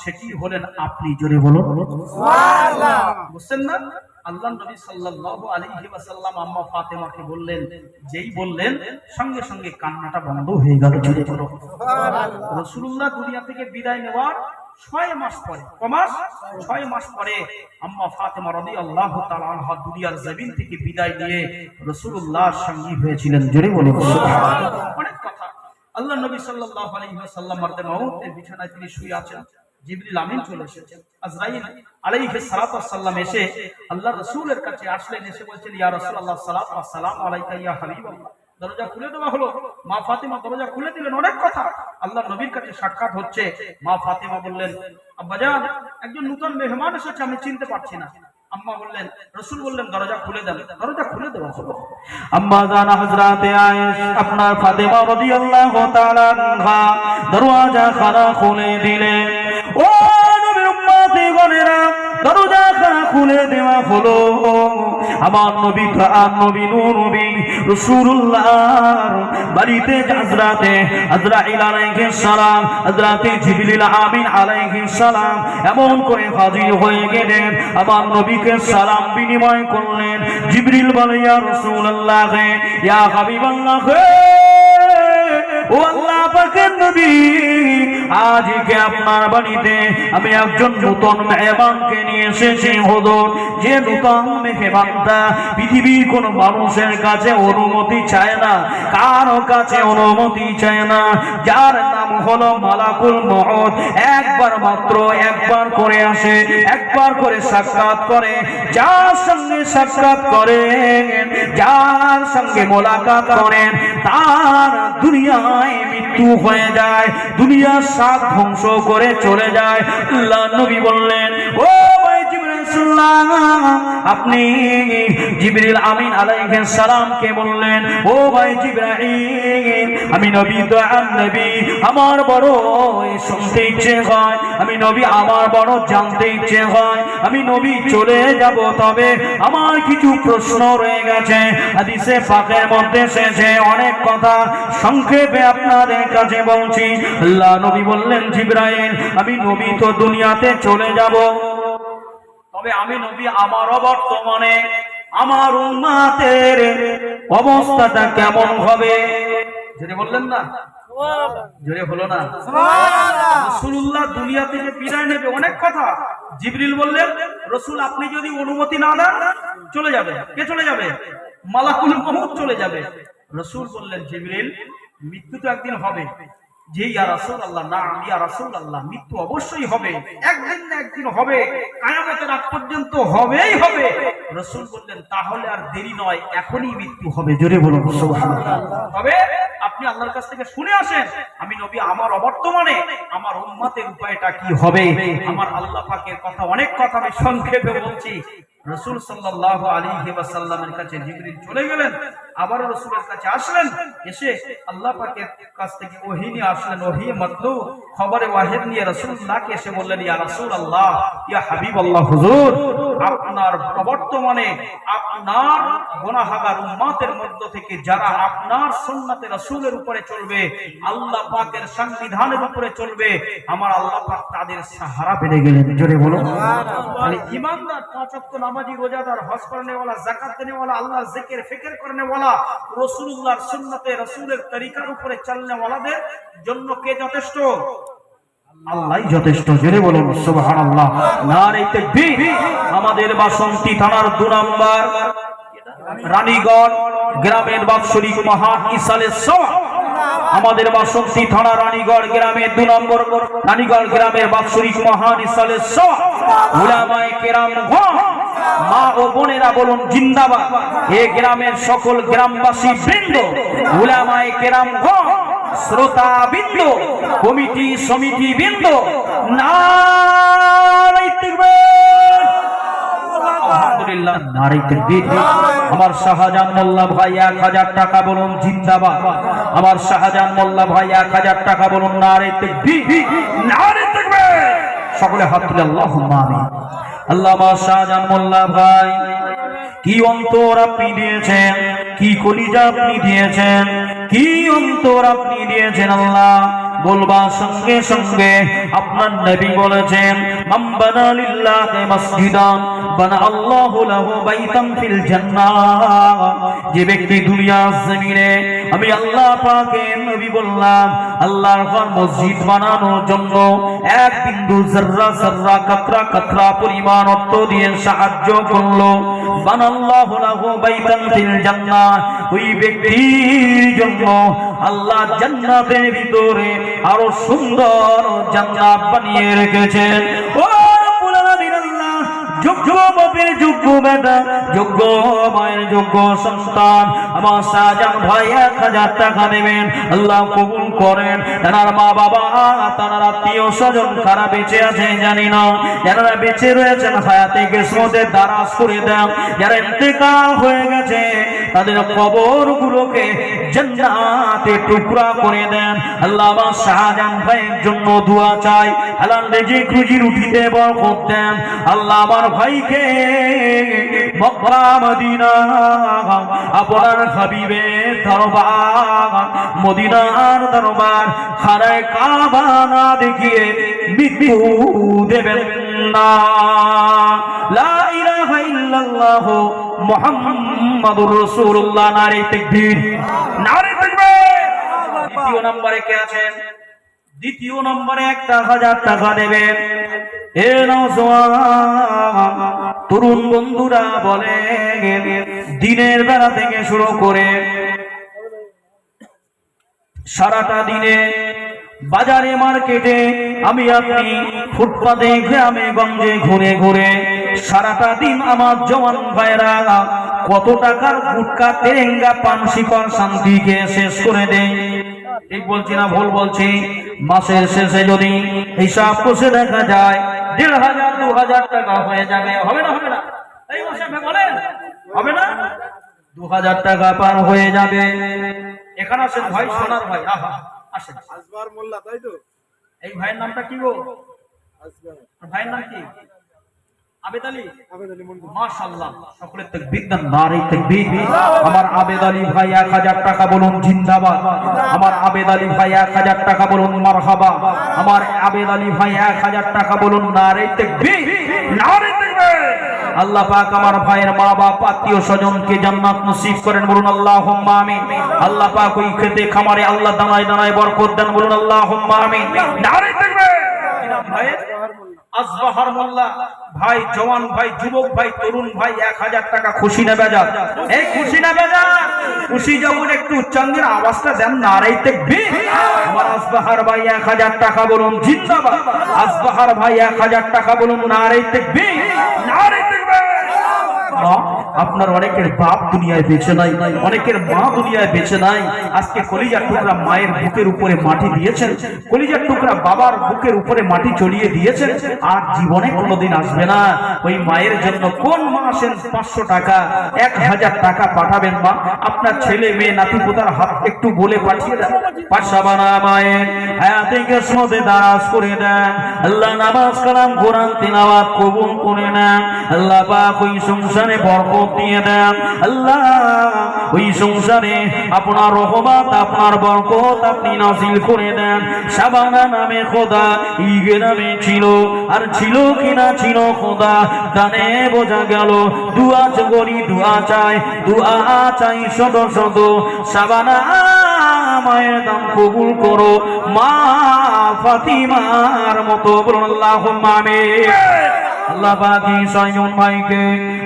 [SPEAKER 1] সেটি হলেন আপনি। জোরে বলুন সুবহানাল্লাহ। বুঝছেন না? আল্লাহর নবী সাল্লাল্লাহু আলাইহি ওয়াসাল্লাম আম্মা ফাতেমাকে বললেন, যেই বললেন সঙ্গে সঙ্গে কান্নাটা বন্ধ হয়ে গেল। জোরে বলুন সুবহানাল্লাহ। রাসূলুল্লাহ দুনিয়া থেকে বিদায় নেওয়ার 6 মাস পরে, কমাস 6 মাস পরে আম্মা ফাতেমা রাদিয়াল্লাহু তাআলা আনহা দুনিয়ার জমিন থেকে বিদায় নিয়ে রাসূলুল্লাহর সঙ্গী হয়েছিলেন। জোরে বলুন সুবহানাল্লাহ। অনেক কথা। আল্লাহর নবী সাল্লাল্লাহু আলাইহি ওয়াসাল্লাম মারদে মাউতের বিছানায় তিনি শুয়ে আছেন। জিবরিল আমিন চলে এসেছেন। আজরাইল আলাইহিস সালাতু ওয়াস সালাম এসে আল্লাহর রাসূলের কাছে আসলেন। এসে বলছেন, ইয়া রাসূলুল্লাহ সাল্লাল্লাহু আলাইহি ওয়াসাল্লাম আলাইকা ইয়া হাবিবাল্লাহ। দরজা খুলে দেওয়া হলো। মা ফাতেমা দরজা খুলে দিলেন। অনেক কথা। আল্লাহর নবীর কাছে সাক্ষাৎ হচ্ছে। মা ফাতেমা বললেন, আব্বাজান একজন নতুন মেহমান এসেছে, আমি চিনতে পারছি না। আম্মা বললেন, রাসূল বললেন দরজা খুলে দেন। দরজা খুলে দেওয়া হলো। আম্মা জান হযরতে আয়েশা আপনার ফাতেমা রাদিয়াল্লাহু তাআলা আনহা দরওয়াজা খানা খুলে দিলেন। ও নবীর উম্মতি গণেরা, দরজা খানা খুলে দেওয়া হলো। আমার নবী প্রাণ নবী নূর নবী রাসূলুল্লাহর বাড়িতে হযরতে আজরাইল আলাইহিস সালাম, হযরতে জিবরিল আমিন আলাইহিস সালাম এমন করে হাজির হয়ে গেলেন। আমার নবীকে সালাম বিনিময় করলেন। জিবরিল বলে, ইয়া রাসূলুল্লাহ, ইয়া হাবিবাল্লাহ, ও আল্লাহ পাকের নবী, আজকে আপনার বাড়িতে আমি একজন নতুন মেহমানকে নিয়ে এসেছি হুজুর। যে নতুন মেহমানটা পৃথিবীর কোন মানুষের কাছে অনুমতি চায় না, কারো কাছে অনুমতি চায় না, যার নাম হলো মালাকুল মউত। একবার মাত্র একবার করে আসে, একবার করে সাক্ষাৎ করে। যার সঙ্গে সাক্ষাৎ করেন, যার সঙ্গে মোলাকাত করেন, তার দুনিয়ায় মৃত্যু হয়ে যায়, দুনিয়ার সাত ধ্বংস করে চলে যায়। আল্লাহর নবী বললেন, ও ভাই জিবরাইল, আপনি জিবরিল আমিন আলাইহিস সালামকে বললেন, ও ভাই জিবরাইল, আমি নবী দয়াল নবী, আমার বড় শুনতে ইচ্ছে হয়, আমি নবী আমার বড় জানতে ইচ্ছে হয়, আমি নবী চলে যাব, তবে আমার কিছু প্রশ্ন রয়ে গেছে। হাদিসে পাকের মধ্যে এসেছে অনেক কথা, সংক্ষেপে আপনাদের কাছে বলছি। আল্লাহ নবী বললেন, জিবরাইল, আমি নবী তো দুনিয়াতে চলে যাব, তবে আমি নবী আমার বর্তমানে আমার উম্মতের অবস্থাটা কেমন হবে? যদি বললেন না, জোরে হলো না? রাসূলুল্লাহ দুনিয়া থেকে বিদায় নেবে, অনেক কথা। জিবরিল বললেন, রাসূল আপনি যদি অনুমতি না দেন চলে যাবে। কে চলে যাবে? মালাকুল মউত চলে যাবে। রাসূল বললেন, জিবরিল, মৃত্যু তো একদিন হবে। যে ইয়া রাসূলুল্লাহ, না ইয়া রাসূলুল্লাহ, মৃত্যু অবশ্যই হবে, একদিন না একদিন হবে, কিয়ামতের আগ পর্যন্ত হবেই হবে। রাসূল বললেন, তাহলে আর দেরি নয়, এখনই মৃত্যু হবে। জোরে বলুন সুবহানাল্লাহ। তবে আপনি আল্লাহর কাছ থেকে শুনে আসেন, আমি নবী আমার অবর্তমানে আমার উম্মতের উপায়টা কি হবে। আমার আল্লাহ পাকের কথা, অনেক কথা আমি সংক্ষেপে বলছি। রাসূল সাল্লাল্লাহু আলাইহি ওয়াসাল্লামের কাছে জিবরিল চলে গেলেন, আবার রাসূলের কাছে আসলেন, এসে আল্লাহ পাকের কাছ থেকে ওহী নিয়ে আসলেন, ওহী মাতলু খবরে ওয়াহিদ নিয়ে রাসূলুল্লাহকে এসে বললেন, ইয়া রাসূলুল্লাহ, ইয়া হাবিবাল্লাহ, হুজুর আপনার বর্তমানে আপনার গুনাহগার উম্মতের মধ্য থেকে যারা আপনার সুন্নতে রাসূলের উপরে চলবে, আল্লাহ পাকের সংবিধানের উপরে চলবে, আমার আল্লাহ পাক তাদের সাহারা পেয়ে গেলেন। জোরে বলো সুবহানাল্লাহ। মানে ঈমানদার, পাঁচ ওয়াক্ত নামাজি, রোজাদার, হজ করনে ওয়ালা, যাকাত দেনে ওয়ালা, আল্লাহর জিকির ফিকির করনে ওয়ালা, রাসূলুল্লাহর সুন্নতে রাসূলের তরিকার উপরে চলনে ওয়ালাদের জন্য কে যথেষ্ট? আল্লাহই যথেষ্ট। জোরে বলুন সুবহানাল্লাহ। নারে তাকবীর। আমাদের বাসন্তী থানার 2 নম্বর রানীগঞ্জ গ্রামের বাৎসরিক মহান ইসালের সভা, আমাদের বাসন্তী থানা রানীগঞ্জ গ্রামের 2 নম্বর রানীগঞ্জ গ্রামের বাৎসরিক মহান ইসালের সভা, উলামায়ে কেরাম, মা ও বোনেরা বলুন জিন্দাবাদ। এই গ্রামের সকল গ্রামবাসী বৃন্দ, উলামায়ে কেরাম, শ্রোতা বৃন্দ, কমিটি সমিতি বৃন্দ, নারে তাকবীর, আলহামদুলিল্লাহ, নারে তাকবীর। আমার শাহজাহান মোল্লা ভাই 1000 টাকা বলুন জিন্দাবাদ। আমার শাহজাহান মোল্লা ভাই 1000 টাকা বলুন নারে তাকবীর, নারে তাকবীর। সকলে হাত তুলে আল্লাহুম্মা আমিন। আল্লাহ আমার শাহজাহান মোল্লা ভাই, কি অন্তর আপনি দিয়েছেন, কি কলিজা আপনি দিয়েছেন, কি অন্তর আপনি দিয়েছেন। আল্লাহ বলবার সঙ্গে সঙ্গে আপনার নবী বলেছেন, মান বানা লিল্লাহি মাসজিদান বানা আল্লাহু লাহু বাইতান ফিল জান্নাহ। যে ব্যক্তি দুনিয়ার জমিনে, আমি আল্লাহ পাকের নবী বললাম, আল্লাহর ঘর মসজিদ বানানোর জন্য এক বিন্দু যাররা যাররা কাতরা কাতরা পরিমাণ অর্থ দিয়ে সাহায্য করলো, বানাল্লাহু লাহু বাইতান ফিল জান্নাহ, ওই ব্যক্তির জন্য আল্লাহ জান্নাতের ভিতরে আরো সুন্দর জান্নাত বানিয়ে রেখেছেন। ও যোগ্য বাপের যোগ্য বেটা, যোগ্য মায়ের যোগ্য সন্তান, আমার শাহজাহান ভাই 1000 টাকা দেবেন। আল্লাহ কবুল করেন। তার মা বাবা, তার আত্মীয় স্বজন কারা বেঁচে আছে জানি না, যারা বেঁচে রয়েছেন হায়াতে কিসমতের দারাজ করে দেন, যারা ইন্তেকাল হয়ে গেছে তাদের কবরগুলোকে জান্নাতে টুকরা করে দেন। আল্লাহ আমার শাহজাহান ভাইয়ের জন্য দোয়া চাই, হালাল রিজিক রুজি রুটিতে বরকত দেন। আল্লাহ আমার ভাইকে মক্কা মদিনা আপনার হাবিবের দরবার, মদিনার দরবার খানায়ে কাবা না দেখিয়ে মৃত্যু দেবেন না। লা ইলাহা ইল্লাল্লাহ মুহাম্মাদুর রাসূলুল্লাহ। নারে তাকবীর, নারে তাকবীর। দ্বিতীয় নম্বরে কে আছেন? দ্বিতীয় নম্বরে 1000 টাকা দেবেন। এ নওজওয়ান তরুণ বন্ধুরা বলে, দিনের বেলা থেকে শুরু করে সারাটা দিনে বাজারে মার্কেটে আমি আপনি ফুটপাতে গ্রামে গঞ্জে ঘুরে ঘুরে সারাটা দিন আমার জওয়ান ভাইরা কত টাকার গুটকা তেরেঙ্গা পান শিকড় শান্তিকে শেষ করে দেয়। ঠিক বলছি না ভুল বলছি? মাসের শেষে যদি হিসাব কষে দেখা যায় 1500 2000 টাকা হয়ে যাবে। হবে না? হবে না? এই মশাই বলেন হবে না? 2000 টাকা পার হয়ে যাবে। এখানে আসেন ভাই, সোনার ভাই, আহা আসেন।
[SPEAKER 2] আসবার মোল্লা, তাই তো?
[SPEAKER 1] এই ভাইয়ের নামটা কি গো?
[SPEAKER 2] আসবার
[SPEAKER 1] ভাইয়ের নাম কি? আবেদ আলী।
[SPEAKER 2] আবেদ আলী মন্ডল।
[SPEAKER 1] মাশাআল্লাহ, সকলে তাকবীর দেন, নারে তাকবীর। আমার আবেদ আলী ভাই 1000 টাকা বলুন জিন্দাবাদ। আমার আবেদ আলী ভাই 1000 টাকা বলুন মারহাবা। আমার আবেদ আলী ভাই 1000 টাকা বলুন নারে তাকবীর, নারে তাকবীর। আল্লাহ পাক আমার ভাইয়ের মা বাপ আত্মীয় স্বজনকে জান্নাত নসিব করেন, বলুন আল্লাহুম্মা আমিন। আল্লাহ পাক ওই খেতে খামারে আল্লাহ দানায় দানায় বরকত দেন, বলুন আল্লাহুম্মা আমিন, নারে তাকবীর। ভাই আসবাহার মোল্লা ভাই, জওয়ান ভাই, যুবক ভাই, তরুণ ভাই 1000 টাকা খুশি না বেজার? এই খুশি না বেজার? খুশি যখন একটু উচ্চাঙ্গের আওয়াজটা দেন, নারে তাকবীর। আমার আসবাহার ভাই 1000 টাকা বলুন জিন্দাবাদ। আসবাহার ভাই 1000 টাকা বলুন নারে তাকবীর, নারে তাকবীর। আপনার অনেকের বাপ দুনিয়ায় বেঁচে নাই, অনেকের মা দুনিয়ায় বেঁচে নাই। আজকে কলিজার টুকরা মায়ের বুকের উপরে মাটি দিয়েছেন, কলিজার টুকরা বাবার বুকের উপরে মাটি চড়িয়ে দিয়েছেন, আর জীবনে কোনোদিন আসবে না। ওই মায়ের জন্য কোন মা আসেন 500 টাকা 1000 টাকা পাঠাবেন? মা আপনার ছেলে মেয়ে নাতি পোতার হাত একটু বলে পাঠিয়ে দেন। পাশাবানা মায়ের হায়াতে কিসমতে দারাজ করে দেন। আল্লাহ নামাজ কালাম কোরআন তিলাওয়াত কবুল করে নেন। আল্লাহ পাক ওই সংসারে বরকত দিয়ে দেন। আল্লাহ ওই সংসারে আপনার রহমত, আপনার বরকত আপনি নাযিল করে দেন। শাবানা নামে খোদা ঈগে নামে ছিল, আর ছিল কিনা ছিল খোদা জানে, বোঝা গেল। দুয়া করি, দুয়া চাই, দুয়া চাই শত শত। শাবানা মায়ের দাম কবুল করো, মা ফাতিমার মতো, বলুন আল্লাহুম্মা আমিন। আল্লাহ পাকি ছয়জন ভাইকে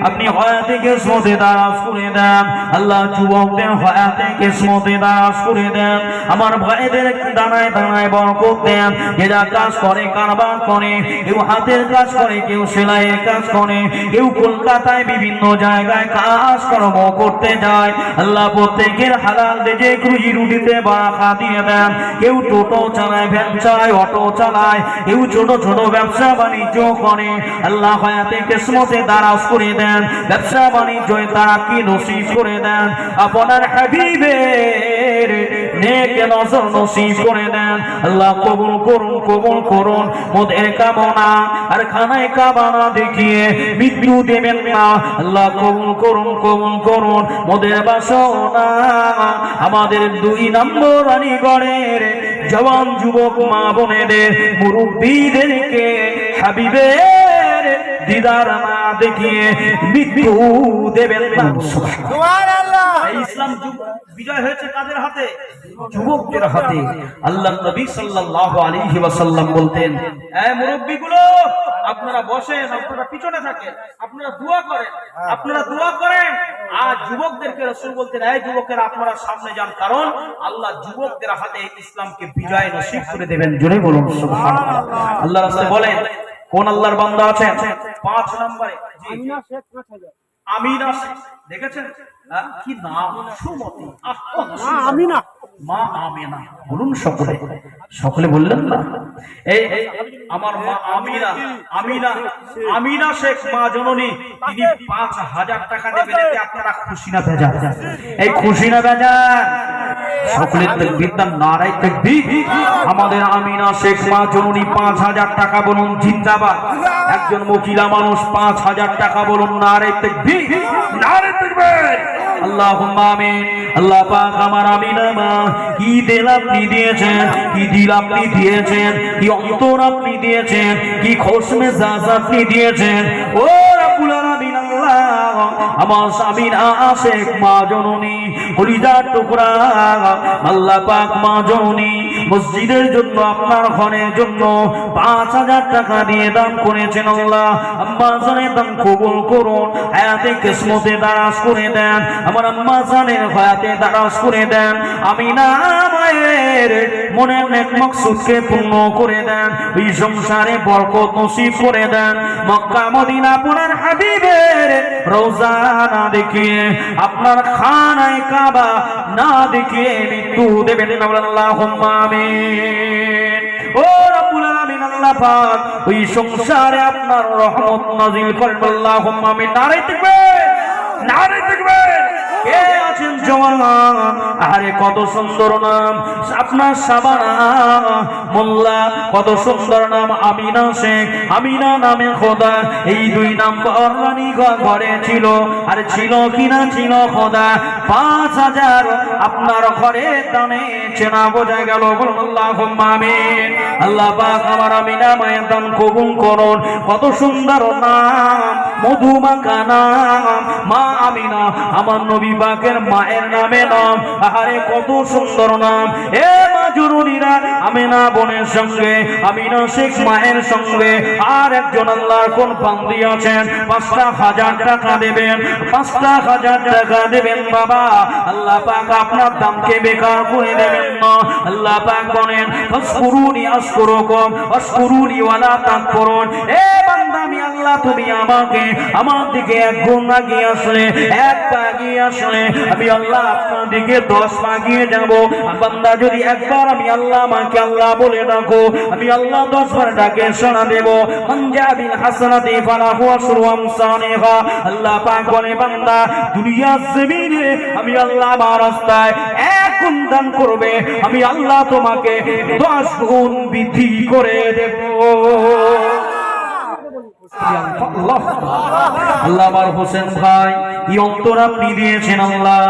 [SPEAKER 1] আপনি হায়াতে কিসমতে দারাজ করে দেন। আল্লাহ যুবকদের হায়াতে কিসমতে দারাজ করে দেন। আমার ভাইদের দানায় দানায় বরকত দেন। যারা কাজ করে, কারবার করে, কেউ হাতের কাজ করে, কেউ সেলাইয়ের কাজ করে, কেউ কলকাতায় বিভিন্ন জায়গায় কাজ কর্ম করতে যায়। আল্লাহ প্রত্যেকের হালাল রিজিক রুজি রুটিতে বারাকা দিয়ে দেন। কেউ টোটো চালায়, ভ্যান চালায়, অটো চালায়, কেউ ছোট ছোট ব্যবসা বাণিজ্য করে। আল্লাহ হায়াতে কিসমতে দারাজ করে দেন, ব্যবসা বাণিজ্য তারাক্কি নসিব করে দেন। আপনার হাবিবের নেক নজর নসিব করে দেন। আল্লাহ কবুল করুন, কবুল করুন। মোদের কামনা আর খানায় কাবানা দেখিয়ে মৃত্যু দেবেন না। আল্লাহ কবুল করুন, কবুল করুন। মোদের বাসনা আমাদের 2 নম্বর রানীগড়ের জওয়ান যুবক মা বোনেদের, মুরব্বীদেরকে হাবিবের দিদার না দেখিয়ে মৃত্যু দেবেন না। সুবহানাল্লাহ। ইসলাম বিজয় হয়েছে কাদের হাতে? যুবকদের হাতে। আল্লাহ নবী সাল্লাল্লাহু আলাইহি ওয়াসাল্লাম বলতেন, এই মুরব্বিগুলো আপনারা বসেন, আপনারা পিছনে থাকেন, আপনারা দোয়া করেন, আপনারা দোয়া করেন। আর যুবকদেরকে রাসূল বলতেন, এই যুবকেরা আপনারা সামনে যান, কারণ আল্লাহ যুবকদের হাতে ইসলামকে বিজয় নসিব করে দেবেন। জোরে বলুন সুবহানাল্লাহ। আল্লাহ রাসূল বলেন, কোন আল্লাহর বান্দা আছেন 5 নম্বরে? আমিনা শেখ 5000। আমিনা শেখ দেখেছেন কি নাম? সুমতি মা আমিনা, মা আমিনা। বলুন সকলে, সকলে বললেন না? এই আমার মা আমিনা, আমিনা, আমিনা শেখ মা জননী, তিনি 5000 টাকা দেবেন। এতে আপনারা খুশি না বেজার? এই খুশি না বেজার? সকলে তাকবীর দেন, নারে তাকবীর। আমাদের আমিনা শেখ মা জননী 5000 টাকা বলুন জিন্দাবাদ। একজন মহিলা মানুষ 5000 টাকা বলুন নারে তাকবীর, নারে তাকবীর। আল্লাহুম্মা আমিন। আল্লাহ পাক আমার আমিনা মা কি দিল আপনি দিয়েছেন, কি দিল আপনি দিয়েছেন, কি অন্তর আপনি দিয়েছেন, কি খোশ মেজাজ আপনি দিয়েছেন। ও রব্বুল আলামিন, আল্লাহ আমার আমিনা শেখ মা জননী কলিজার টুকরা, আল্লাহ পাক মা জননী মসজিদের জন্য, আপনার ঘরের জন্য 5000 টাকা দিয়ে দান করেছেন। আল্লাহ আম্মা জানের দান কবুল করুন, হায়াতে কিসমতে দারাজ করে দেন। আমার আম্মা জানের হায়াতে দারাজ করে দেন। আমিনা মায়ের মনের নেক মাকসুদকে পূর্ণ করে দেন। ওই সংসারে বরকত নসিব করে দেন। মক্কা মদিনা আপনার হাবিবের রওজা না দেখিয়ে, আপনার খানায় কাবা না দেখিয়ে মৃত্যু দেবেন। আল্লাহুম্মা আমিন। ও রব্বুল আলামিন, আল্লাহ পাক ওই সংসারে আপনার রহমত নাজিল করেন। আল্লাহুম্মা আমিন। নারে তাকবীর, নারে তাকবীর। কে আছেন জওয়ান? আরে কত সুন্দর নাম আপনার সাবানা মোল্লা, কত সুন্দর নাম আমিনা শেখ। আমিনা নামে খোদা এই দুই নাম বর্ণানি ঘরে ছিল। আর ছিল কিনা ছিল খোদা 5000 আপনার ঘরে দানে চেনা বোঝা গেল। বলুন আল্লাহুম্মা আমিন। আল্লাহ পাক আমার আমিনা মায়ের দান কবুল করুন। কত সুন্দর নাম, মধুমাখা নাম মা আমিনা, আমার নবী পাকের মায়ের নামে নাম। আরে কত সুন্দর নাম। এ মা জরুরিরা, আমিনা বোনের সঙ্গে আমিনা শেখ মায়ের সঙ্গে আর একজন আল্লাহর কোন বান্দি আছেন, 5000 টাকা দেবেন, 5000 টাকা দেবেন বাবা। আল্লাহ পাক আপনার দামকে বেকার করে দেবেন না। আল্লাহ পাক বলেন ফাসকুরুনি আশকুরুকুম ওয়াশকুরুনি ওয়ালা তাকফুরুন। এ বান্দা, আমি আল্লাহ তুমি আমাকে আমার দিকে এক গুণ আগিয়ে আসলে, এক পা আগিয়ে আসলে আমি আল্লাহ আপনার দিকে 10 পা আগিয়ে যাব। বান্দা যদি একবার আমি আল্লাহ আমাকে আল্লাহ বলে ডাকো, আমি আল্লাহ 10 বার ডাকে শোনা দেব। মানজাবিল হাসানাতি ফালাহু আশরু আমসালিহা। আল্লাহ পাক বলে বান্দা দুনিয়ার জমিনে আমি আল্লাহ আমার রাস্তায় 1 গুণ দান করবে, আমি আল্লাহ তোমাকে 10 গুণ বৃদ্ধি করে দেব। আল্লাহ আমার হোসেন ভাই কি অন্তর আপনি দিয়েছেন আল্লাহ।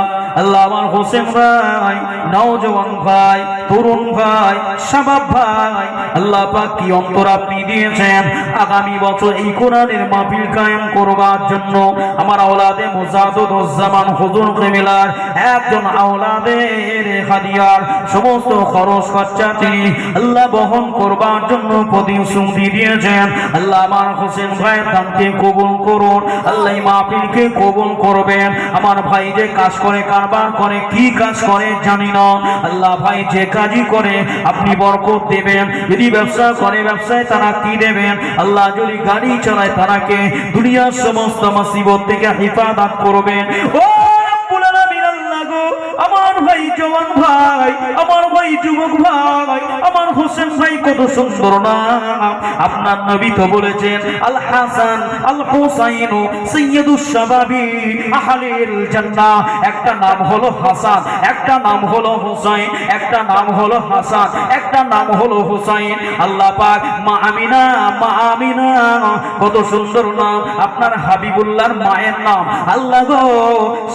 [SPEAKER 1] আল্লাহ আমার হোসেন ভাই, নওজওয়ান ভাই, তরুণ ভাই, শাবাব ভাই, আল্লাহ পাক কি অন্তর আপনি দিয়েছেন। আগামী বছর এই কোরআনের মাহফিল কায়েম করবার জন্য আমার আওলাদে মুজাদ্দুজ্জামান হুজুর কিবলার একজন আওলাদের হাদিয়ার সমস্ত খরচ খরচা তিনি আল্লাহ বহন করবার জন্য প্রতিশ্রুতি দিয়েছেন। আল্লাহ আমার হোসেন ভাইয়ের দানকে কবুল করুন। আল্লাহ মাহফিলকে কবুল করবেন। আমার ভাই যে কাজ করে, কারবার করে, কি কাজ করে জানি না, আল্লাহ ভাই যে কাজই করে আপনি বরকত দেবেন। যদি ব্যবসা করে ব্যবসায় তারা কি দেবেন। আল্লাহ যদি গাড়ি চালায় তারাকে দুনিয়ার সমস্ত মুসিবত থেকে হেফাজত করবেন। ও রব্বুল আলামিন, আল্লাহ গো, আমার ভাই জওয়ান ভাই, আমার ভাই যুবক ভাই, আমার হোসেন ভাই কত সুন্দর নাম। আপনার নবী তো বলেছেন আল হাসান আল হুসাইন সাইয়্যিদুশ শাবাবি আহলিল জান্নাহ। একটা নাম হলো হাসান, একটা নাম হলো হুসাইন, একটা নাম হলো হাসান, একটা নাম হলো হুসাইন। আল্লাহ পাক মা আমিনা, মা আমিনা কত সুন্দর নাম। আপনার হাবিবুল্লাহর মায়ের নাম আল্লাহ গো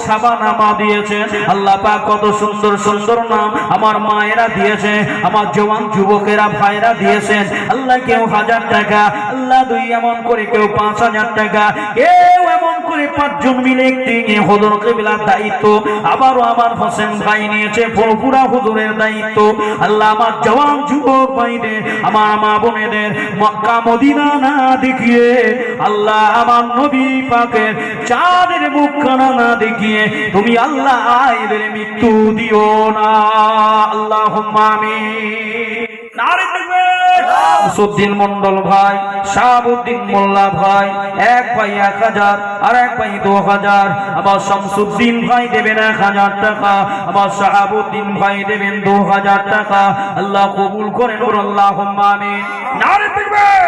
[SPEAKER 1] শাবানা মা দিয়েছেন। আল্লাহ পাক কত সুন্দর সুন্দর নাম আমার মায়েরা দিয়েছে, আমার জওয়ান যুবকেরা ভাইরা দিয়েছেন। আল্লাহ কেউ 1000 টাকা, আল্লাহ দুই এমন করে কেউ 5000 টাকা, কেউ এমন করে 5 জন মিলে একটি হুজুর কিবলার দায়িত্ব। আবারও আমার হোসেন ভাই নিয়েছে ফুরফুরা হুজুরের দায়িত্ব। আল্লাহ আমার জওয়ান যুবক ভাইদের, আমার মা বোনেদের মক্কা মদিনা না দেখিয়ে, আল্লাহ আমার নবী পাকের চাঁদের মুখখানা না দেখিয়ে তুমি আল্লাহ এদের মৃত্যু দিও না। আল্লাহুম্মা আমিন। নারে তাকবীর। মুসউদ্দিন মন্ডল ভাই, শাহাবুদ্দিন মোল্লা ভাই, এক ভাই 1000 আর এক ভাই 2000। আবার শামসুদ্দিন ভাই দেবেন 1000 টাকা, আবার শাহাবুদ্দিন ভাই দেবেন 2000 টাকা। আল্লাহ কবুল করেন। আল্লাহুম্মা আমিন। নারে তাকবীর।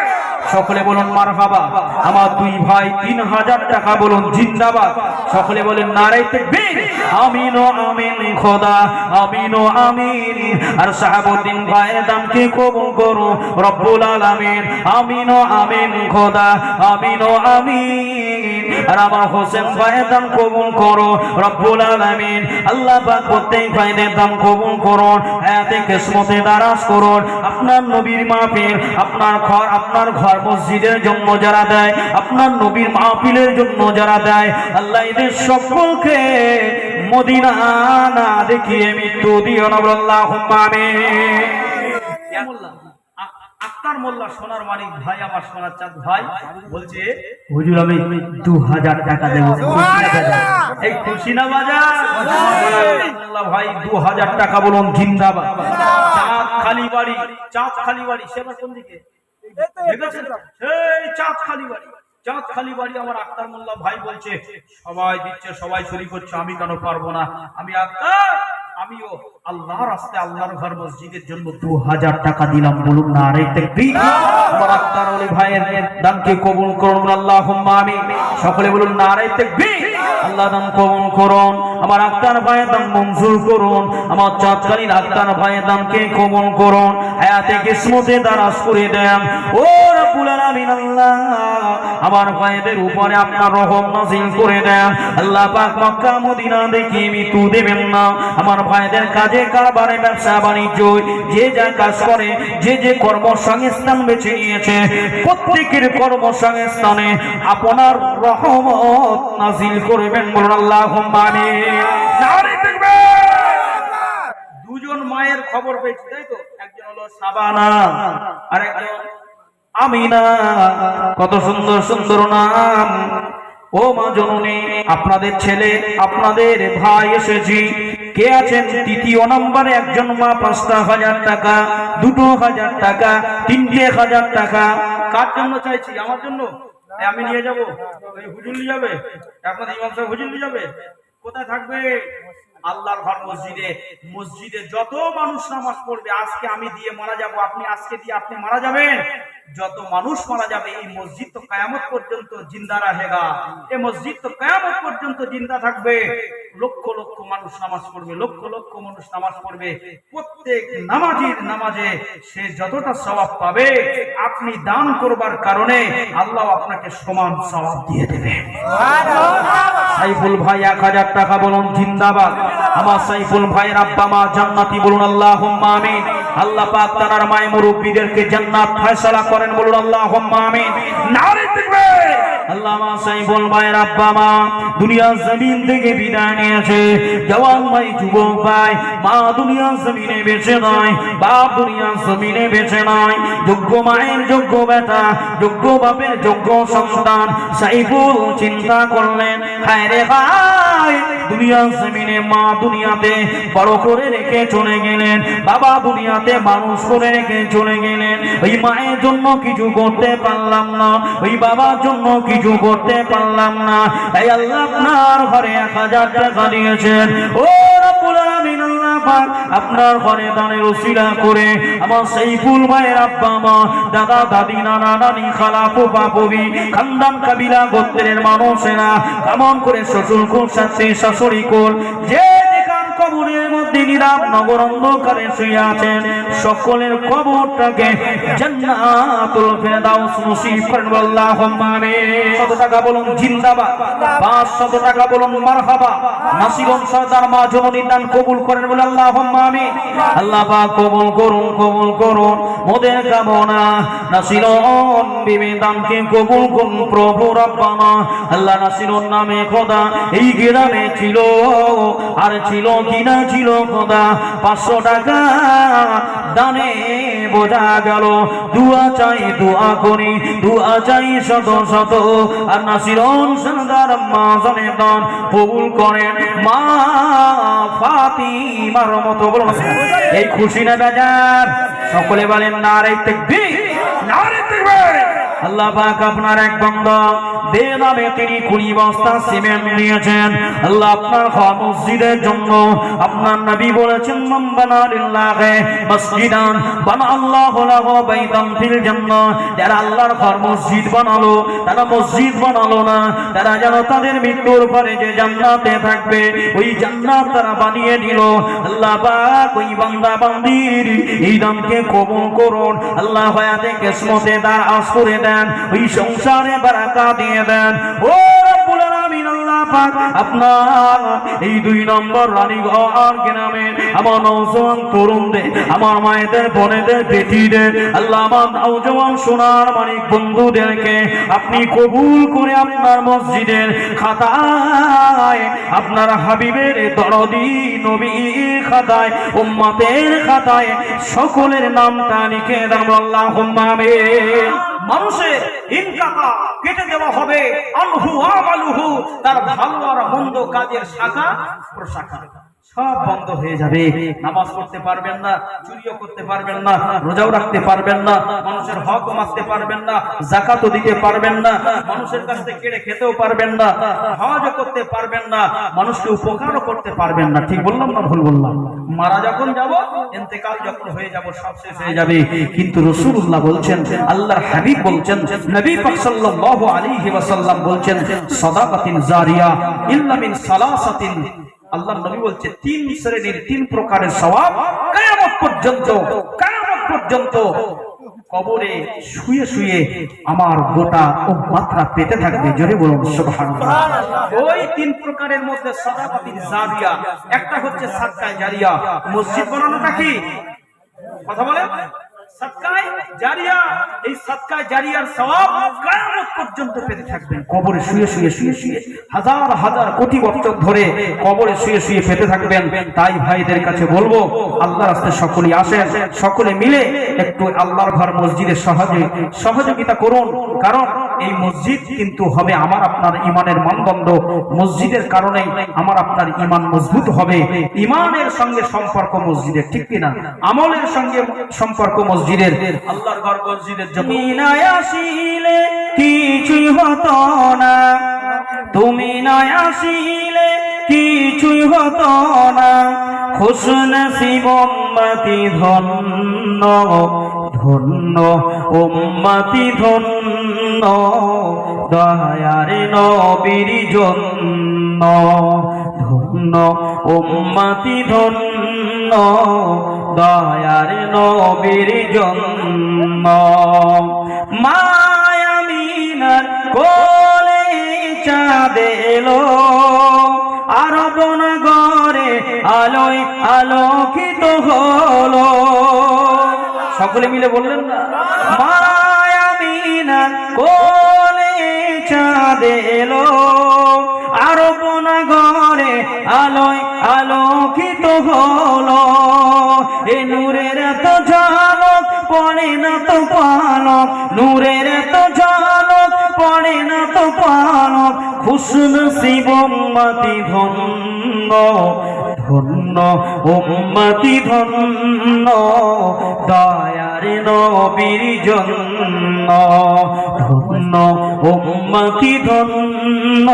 [SPEAKER 1] সকলে বলুন মারহাবা। আমার দুই ভাই 3000 টাকা বলুন জিন্দাবাদ। সকলে বলেন নারে তাকবীর। আমিন ও আমিন খোদা, আমিন ও আমিন। আর শাহাবুদ্দিন ভাইয়ের দামকে কবুল করো রব্বুল আলামিন। আমিন ও আমিন খোদা, আমিন ও আমিন। আর আমার হোসেন ভাইয়ের দাম কবুল করো রব্বুল আলামিন। আল্লাহ পাক প্রত্যেক ভাইদের দাম কবুল করুন, হায়াতে কিসমতে দারাজ করুন। আপনার নবীর মাহফিল, আপনার ঘর মসজিদের জন্য যারা দেয়, আপনার নবীর মাহফিলের জন্য যারা দেয়, আল্লাহ এদের সকলকে মদিনা না দেখিয়ে মৃত্যু দিও না। আল্লাহুম্মা আমিন। আক্তার মোল্লা সোনার মানিক ভাই, আমার সোনার চাঁদ ভাই বলছে হুজুর আমি 2000 টাকা দেব। এই খুশি না বাজার আল্লাহ ভাই 2000 টাকা বলুন জিন্দাবাদ। চাঁদ খালি বাড়ি, চাঁদ খালি বাড়ি সেবা কোন দিকে দেখেছেন? এই চাঁদ খালি বাড়ি, চাঁদ খালি বাড়ি। আমার আক্তার মোল্লা ভাই বলছে সবাই দিচ্ছে, সবাই শরীক হচ্ছে, আমি কেন পারবো না? আমি আক্তার আমিও আল্লাহর রাস্তায় আল্লাহর ঘর মসজিদের জন্য 2000 টাকা দিলাম, বলুন নারে তাকবীর। আমার আক্তার আলী ভাইয়ের দানকে কবুল করুন, আল্লাহুম্মা আমিন। সকলে বলুন নারে তাকবীর। আল্লাহ দান কবুল করুন, আমার আক্তার ভাইয়ের দান মঞ্জুর করুন, আমার চাঁদকালীন আক্তার ভাইয়ের দানকে কবুল করুন, হায়াতে কিসমতে দারাজ করে দেন ও রব্বুল আলামিন। আল্লাহ আমার ভাইদের উপরে আপনার রহম নাযিল করে দেন। আল্লাহ পাক মক্কা মদিনা দেখে মৃত্যু দেবেন না। আমার ভাইদের কাজে কারবারে ব্যবসা বাণিজ্য যে যা কাজ করে, যে যে কর্মসংস্থান বেছে নিয়েছে, প্রত্যেকের কর্মসংস্থানে আপনার রহমত নাযিল করবেন, বলুন আল্লাহুম্মা আমিন। নারে তাকবীর। দুজন মায়ের খবর পেয়েছি, তাই তো? একজন হলো সাবানা আর একজন আমিনা। কত সুন্দর সুন্দর নাম। ও মা জননী, আপনাদের ছেলে আপনাদের ভাই এসেছি। কে আছেন তৃতীয় নম্বরে? একজন মা 5,000 টাকা, 2,000 টাকা, 3,000 টাকা। কার জন্য চাইছি? আমার জন্য? আমি নিয়ে যাব। হুজুর নিয়ে যাবে? আপনাদের ইমাম সাহেব হুজুর নিয়ে যাবে? কোথায় থাকবে? আল্লাহর ঘর মসজিদে। মসজিদে যত মানুষ নামাজ পড়বে, আজকে আমি দিয়ে মারা যাব, আপনি আজকে দিয়ে আপনি মারা যাবেন, যত মানুষ মারা যাবে এই মসজিদ তো কিয়ামত পর্যন্ত জিন্দা रहेगा। এই মসজিদ তো কিয়ামত পর্যন্ত জিন্দা থাকবে। লক্ষ লক্ষ মানুষ নামাজ পড়বে, লক্ষ লক্ষ মানুষ নামাজ পড়বে। প্রত্যেক নামাজির নামাজে সে যতটা সওয়াব পাবে, আপনি দান করবার কারণে আল্লাহ আপনাকে সমান সওয়াব দিয়ে দেবে। সাইফুল ভাই 1000 টাকা, বলুন জিন্দাবাদ। আমার সাইফুল ভাইয়ের আব্বা মা জান্নাতি, বলুন আল্লাহুম্মা আমিন। আল্লাহ পাক তার মায়ের মুরব্বিদেরকে জান্নাত ফয়সালা করেন, বলুন আল্লাহুম্মা আমিন। নারে তাকবীর। আল্লাহ মা সাইফুল ভাইয়ের আব্বা মা দুনিয়ার জমিন থেকে বিদায় নিয়েছে। জওয়ান ভাই, যুবক ভাই, মা দুনিয়ার জমিনে বেঁচে নয়, বাপ দুনিয়ার জমিনে বেঁচে নয়। যোগ্য মায়ের যোগ্য বেটা, যোগ্য বাপের যোগ্য সন্তান সাইফুল চিন্তা করলেন, হায় রে ভাই, দুনিয়ার জমিনে মা দুনিয়াতে বড় করে রেখে চলে গেলেন, বাবা দুনিয়াতে মানুষ করে রেখে চলে গেলেন। ওই মায়ের জন্য কিছু করতে পারলাম না, ওই বাবার জন্য কিছু করতে পারলাম না, তাই আল্লাহ আপনার ঘরে 1000 টাকা দিয়েছেন। ও রব্বুল আলামিন, আল্লাহ পাক আপনার ঘরে দানের ওসিলা করে আমার সাইফুল ভাইয়ের আব্বা মা, দাদা দাদি, নানা নানি, খালা ফুফা ফুফি, খানদান কাবিলা গোত্রের মানুষেরা কেমন করে শ্বশুর কুল, শাশুড়ি শাশুড়ি কুল, যে যেখান কবরের মধ্যে নীরব নগর অন্ধকারে শুয়ে আছেন, সকলের কবরটাকে জান্নাতুল ফেরদাউস নসিব করেন, আল্লাহুম্মা আমিন। 100 টাকা বলুন জিন্দাবাদ, 500 টাকা বলুন মারহাবা। নাসিরন সরদার মা জননীর দান কবুল করেন, বলে আল্লাহুম্মা আমিন। আল্লাহ পাক কবুল করুন, কবুল করুন মোদের কামনা। নাসিরন বিবি দানকে কবুল করুন প্রভু রব্বানা। আল্লাহ নাসিরন নামে খোদা এই গ্রামে ছিল, আর ছিল কিনা ছিল খোদা 500 টাকা দানে বোঝা গেল। দুয়া চাই, দুয়া করি, দুয়া চাই শত শত। আর নাসিরন সরদার মা জানে দান কবুল করেন মা ফাতিমার মতো। বলুন এই খুশি না বাজার? সকলে বলেন নারে তাকবীর, নারে তাকবীর। আল্লাহ পাক আপনার এক বান্দা বেনামে তিনি 20 বস্তা সিমেন্ট নিয়েছেন। আল্লাহ আপনার ঘর মসজিদের জন্য। আপনার নবী বলেছেন, মান বানা লিল্লাহি মসজিদান বানা আল্লাহু লাহু বাইতান ফিল জান্নাহ। যারা আল্লাহর ঘর মসজিদ বানালো, তারা মসজিদ বানালো না, তারা যেন তাদের মৃত্যুর পরে যে জান্নাতে থাকবে, ওই জান্নাত তারা বানিয়ে দিল। আল্লাহ পাক ওই বান্দা বান্দির এই দানকে কবুল করুন। আল্লাহ হায়াতে কিসমতে দারাজ করে দেন, ওই সংসারে বারাকা দিয়ে দেন। ও রব্বুল আলামিন, আল্লাহ পাক আপনার এই 2 নম্বর রানীগঞ্জ গ্রামে আমার নওজোয়ান তরুণদের, আমার মায়েদের, বোনেদের, বেটিদের, আল্লাহ আমার নওজোয়ান সোনার মানিক বন্ধুদেরকে আপনি কবুল করে আপনার মসজিদের খাতায়, আপনার হাবিবের দরদি নবীর খাতায়, উম্মতের খাতায় সকলের নামটা লিখে দেন, আল্লাহুম্মা আমিন। মানুষের ইনকাতা কেটে দেওয়া হবে, আনহু আমালুহু, তার ভালো আর মন্দ কাজের শাখা প্রশাখা। সব বন্ধ হয়ে যাবে। নামাজ পড়তে পারবেন না, চুরিও করতে পারবেন না, রোজাও রাখতে পারবেন না, মানুষের হক মারতে পারবেন না, যাকাতও দিতে পারবেন না, মানুষের কাছ থেকে কেড়ে খেতেও পারবেন না, হজও করতে পারবেন না, মানুষকে উপকারও করতে পারবেন না। ঠিক বললাম না ভুল বললাম? মারা যখন যাব, ইন্তেকাল যখন হয়ে যাব, সব শেষ হয়ে যাবে। কিন্তু রাসূলুল্লাহ বলছেন, আল্লাহর হাবিব বলছেন, নবী পাক সাল্লাল্লাহু আলাইহি ওয়াসাল্লাম বলছেন, সাদাকাতিন জারিয়া ইল্লা মিন সালাসাতিন। আল্লাহর নবী বলছে, তিন শ্রেণীর, তিন প্রকারের সওয়াব কিয়ামত পর্যন্ত কবরে শুয়ে শুয়ে আমার গোটা উম্মতরা পেতে থাকবে। জোরে বলুন সুবহানাল্লাহ। ওই তিন প্রকারের মধ্যে সাদাকাতিন জারিয়া, একটা হচ্ছে সাদকায়ে জারিয়া। মসজিদ বানানোটা কি কথা বলে? সাদকায়ে জারিয়া। এই সাদকায়ে জারিয়ার সওয়াব কিয়ামত পর্যন্ত পেতে থাকবেন। কবরে শুয়ে শুয়ে হাজার হাজার কোটি বছর ধরে কবরে শুয়ে শুয়ে পেতে থাকবেন। তাই ভাইদের কাছে বলবো, আল্লাহর রাস্তায় সকলেই আসেন, সকলে মিলে একটু আল্লাহর ঘর মসজিদে সহযোগিতা করুন। কারণ এই মসজিদ কিন্তু হবে আমার আপনার ইমানের মানদণ্ড। মসজিদের কারণে আমার আপনার ইমান মজবুত হবে। ইমানের সঙ্গে সম্পর্ক মসজিদের, ঠিক কিনা? আমলের সঙ্গে সম্পর্ক মসজিদের। আল্লাহর ঘর মসজিদের জন্য না আসিলে কিছুই হতো না, তুমি না আসিলে কিছুই হতো না। খুশনসিব উম্মতি ধন্য, ধন্য উম্মতি ধন্য, দয়ার নবীর জন্য, ধন্য উম্মতি ধন্য, দয়ার নবীর জন্য। মায়ামিনার কোলে চাঁদ এলো, আরব নগরে আলোয় আলোকিত হলো। সকলে মিলে বললেন না? মায়ামিনার কোলে চাঁদ এলো, আরব নগরে আলোয় আলোকিত হলো। এ নূরের এত ঝলক পড়ে না তো পালক, নূরের এত ঝলক পড়ে না তো পালক। খুশনসিব উম্মতি ধন্য, ধন্য উম্মতি ধন্য, দয়ার নবীর জন্য, ধন্য উম্মতি ধন্য,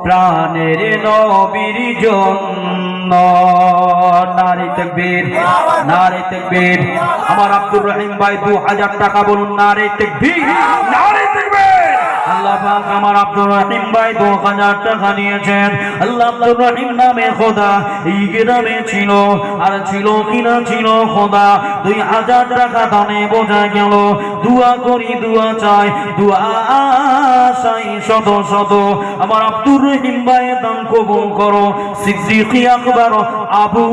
[SPEAKER 1] প্রাণের নবীর জন্য। নারে তাকবীর, নারে তাকবীর। আমার আব্দুর রহিম ভাই 2000 টাকা বলুন। নারে তাকবীর, নারে তাকবীর। আল্লাহ পাক আমার আব্দুর রহিম ভাই 2000 টাকা নিয়েছেন। আল্লাহ আব্দুর রহিম নামে খোদা এই গ্রামে ছিল, আর ছিল কিনা ছিল খোদা 2000 টাকা দানে বোঝা গেল। দোয়া করি, দোয়া চাই, দোয়া চাই শত শত। আমার আব্দুর রহিম ভাই দান কবুল করো। সিদ্দিক আকবর আবু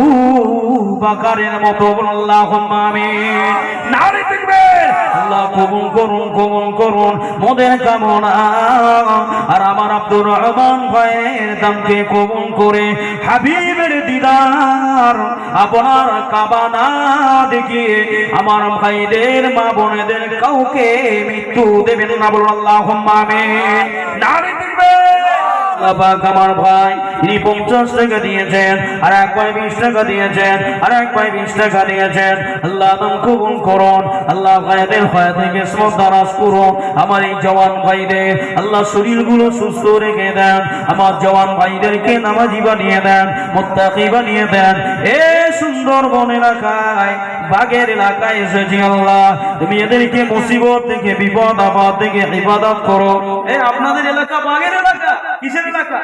[SPEAKER 1] বকরের মতো আল্লাহুম্মা আমিন। নারে তাকবীর। আল্লাহ কবুল করুন, কবুল করুন মোদের কামনা। আর আমার আব্দুর রহমান ভাইয়ের দামকে কবুল করে হাবিবের দিদার আপনার কাবানা দেখিয়ে আমার ভাইদের, মা বোনেদের কাউকে মৃত্যু দেবেন না। বলুন আল্লাহুম্মা আমিন। নারে তাকবীর। আমার ভাই তিনি 50 টাকা দিয়েছেন, আর এক ভাই 20 টাকা দিয়েছেন, আর এক ভাই 20 টাকা দিয়েছেন। আল্লাহ দান কবুল করুন। আল্লাহ ভাইদের হায়াতে কিসমত দারাজ করুন। আমার এই জওয়ান ভাইদের আল্লাহ শরীরগুলো সুস্থ রেখে দেন। আমার জওয়ান ভাইদেরকে নামাজি বানিয়ে দেন, মুত্তাকি বানিয়ে দেন। এ সুন্দরবন এলাকায়, বাগের এলাকায় এসেছি আল্লাহ, তুমি এদেরকে মুসিবত থেকে, বিপদ আপদ থেকে ইবাদত করো। এই আপনাদের এলাকা বাগের এলাকা, কিসের এলাকা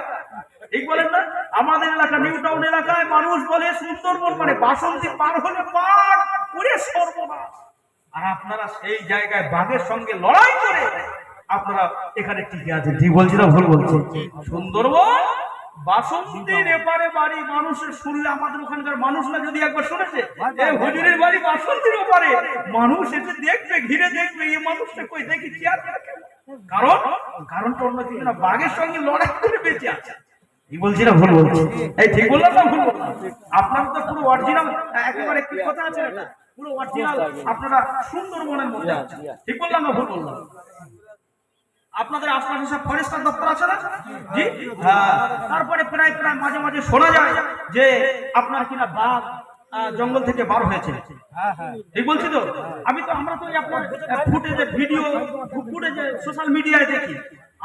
[SPEAKER 1] ঠিক বলেন না? আমাদের এলাকা নিউ টাউন এলাকায় মানুষ বলে সুন্দরবন মানে বাসন্তী পার হলে পার পুরে সর্বনাশ। আর আপনারা সেই জায়গায় বাঘের সঙ্গে লড়াই করে আপনারা এখানে টিকে আছেন। ঠিক বলছি না ভুল বলছি? সুন্দরবন বাসন্তীর এপারে বাড়ি, মানুষের শুনলে আমাদের ওখানকার মানুষরা যদি একবার শুনেছে এই হুজুরের বাড়ি বাসন্তীর ওপারে, মানুষ এসে দেখবে, ঘিরে দেখবে এই মানুষটা কই দেখি চেয়ার। কারণটা অন্য কিছু না, বাঘের সঙ্গে লড়াই করে বেঁচে আছে। কি বলছি না ভুল বলছি? এই ঠিক বললাম না ভুল বললাম? আপনার তো পুরো অরিজিনাল, একেবারে কি কথা আছে না, পুরো অরিজিনাল আপনারা সুন্দরবনের মধ্যে আছেন। ঠিক বললাম না ভুল বললাম? আপনাদের আশপাশে সব ফরেস্টার দপ্তর আছে না? জি হ্যাঁ। তারপরে প্রায় প্রায় মাঝে মাঝে শোনা যায় যে আপনার কিনা বাঘ জঙ্গল থেকে বার হয়েছে। ঠিক বলছি তো? আমরা তো আপনার ফুটেজে ভিডিও ফুটেজে সোশ্যাল মিডিয়ায় দেখি,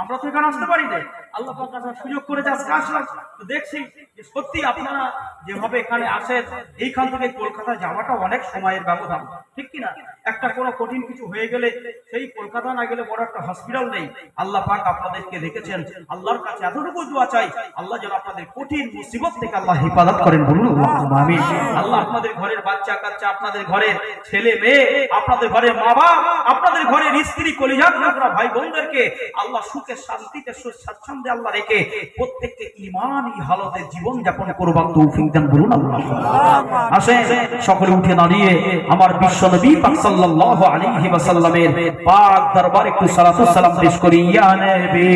[SPEAKER 1] আমরা তো এখানে আসতে পারি না। আল্লাহ পাক আসার সুযোগ করেছে, আজকে আসলাম তো দেখছি যে সত্যি আপনারা যেভাবে এখানে আসেন, এইখান থেকে কলকাতা যাওয়াটা অনেক সময়ের ব্যবধান, ঠিক কিনা? একটা কোনো কঠিন কিছু হয়ে গেলে সেই কলকাতা না গেলে বড় একটা হসপিটাল নেই। আল্লাহ পাক আপনাদেরকে রেখেছেন, আল্লাহর কাছে এতটুকু দোয়া চাই আল্লাহ যেন আপনাদের কঠিন মুসিবত থেকে আল্লাহ হেফাজত করেন, বলুন আল্লাহুম্মা আমিন। আল্লাহ আপনাদের ঘরের বাচ্চা কাচ্চা, আপনাদের ঘরের ছেলে মেয়ে, আপনাদের ঘরের মা বাপ, আপনাদের ঘরের স্ত্রী, কলিজার টুকরা ভাই বোনদেরকে আল্লাহ সুখে শান্তিতে স্বাচ্ছন্দ্যে আল্লাহ রেখে প্রত্যেককে ঈমানি হালতে জীবন যাপন করবার তৌফিক দান, বলুন আল্লাহুম্মা। আসেন সকলে উঠে দাঁড়িয়ে আমার বিশ্বনবী পাক সাল্লাল্লাহু আলাইহি ওয়াসাল্লামের পাক দরবারে একটু সালাত ও সালাম পেশ করি। ইয়া নবী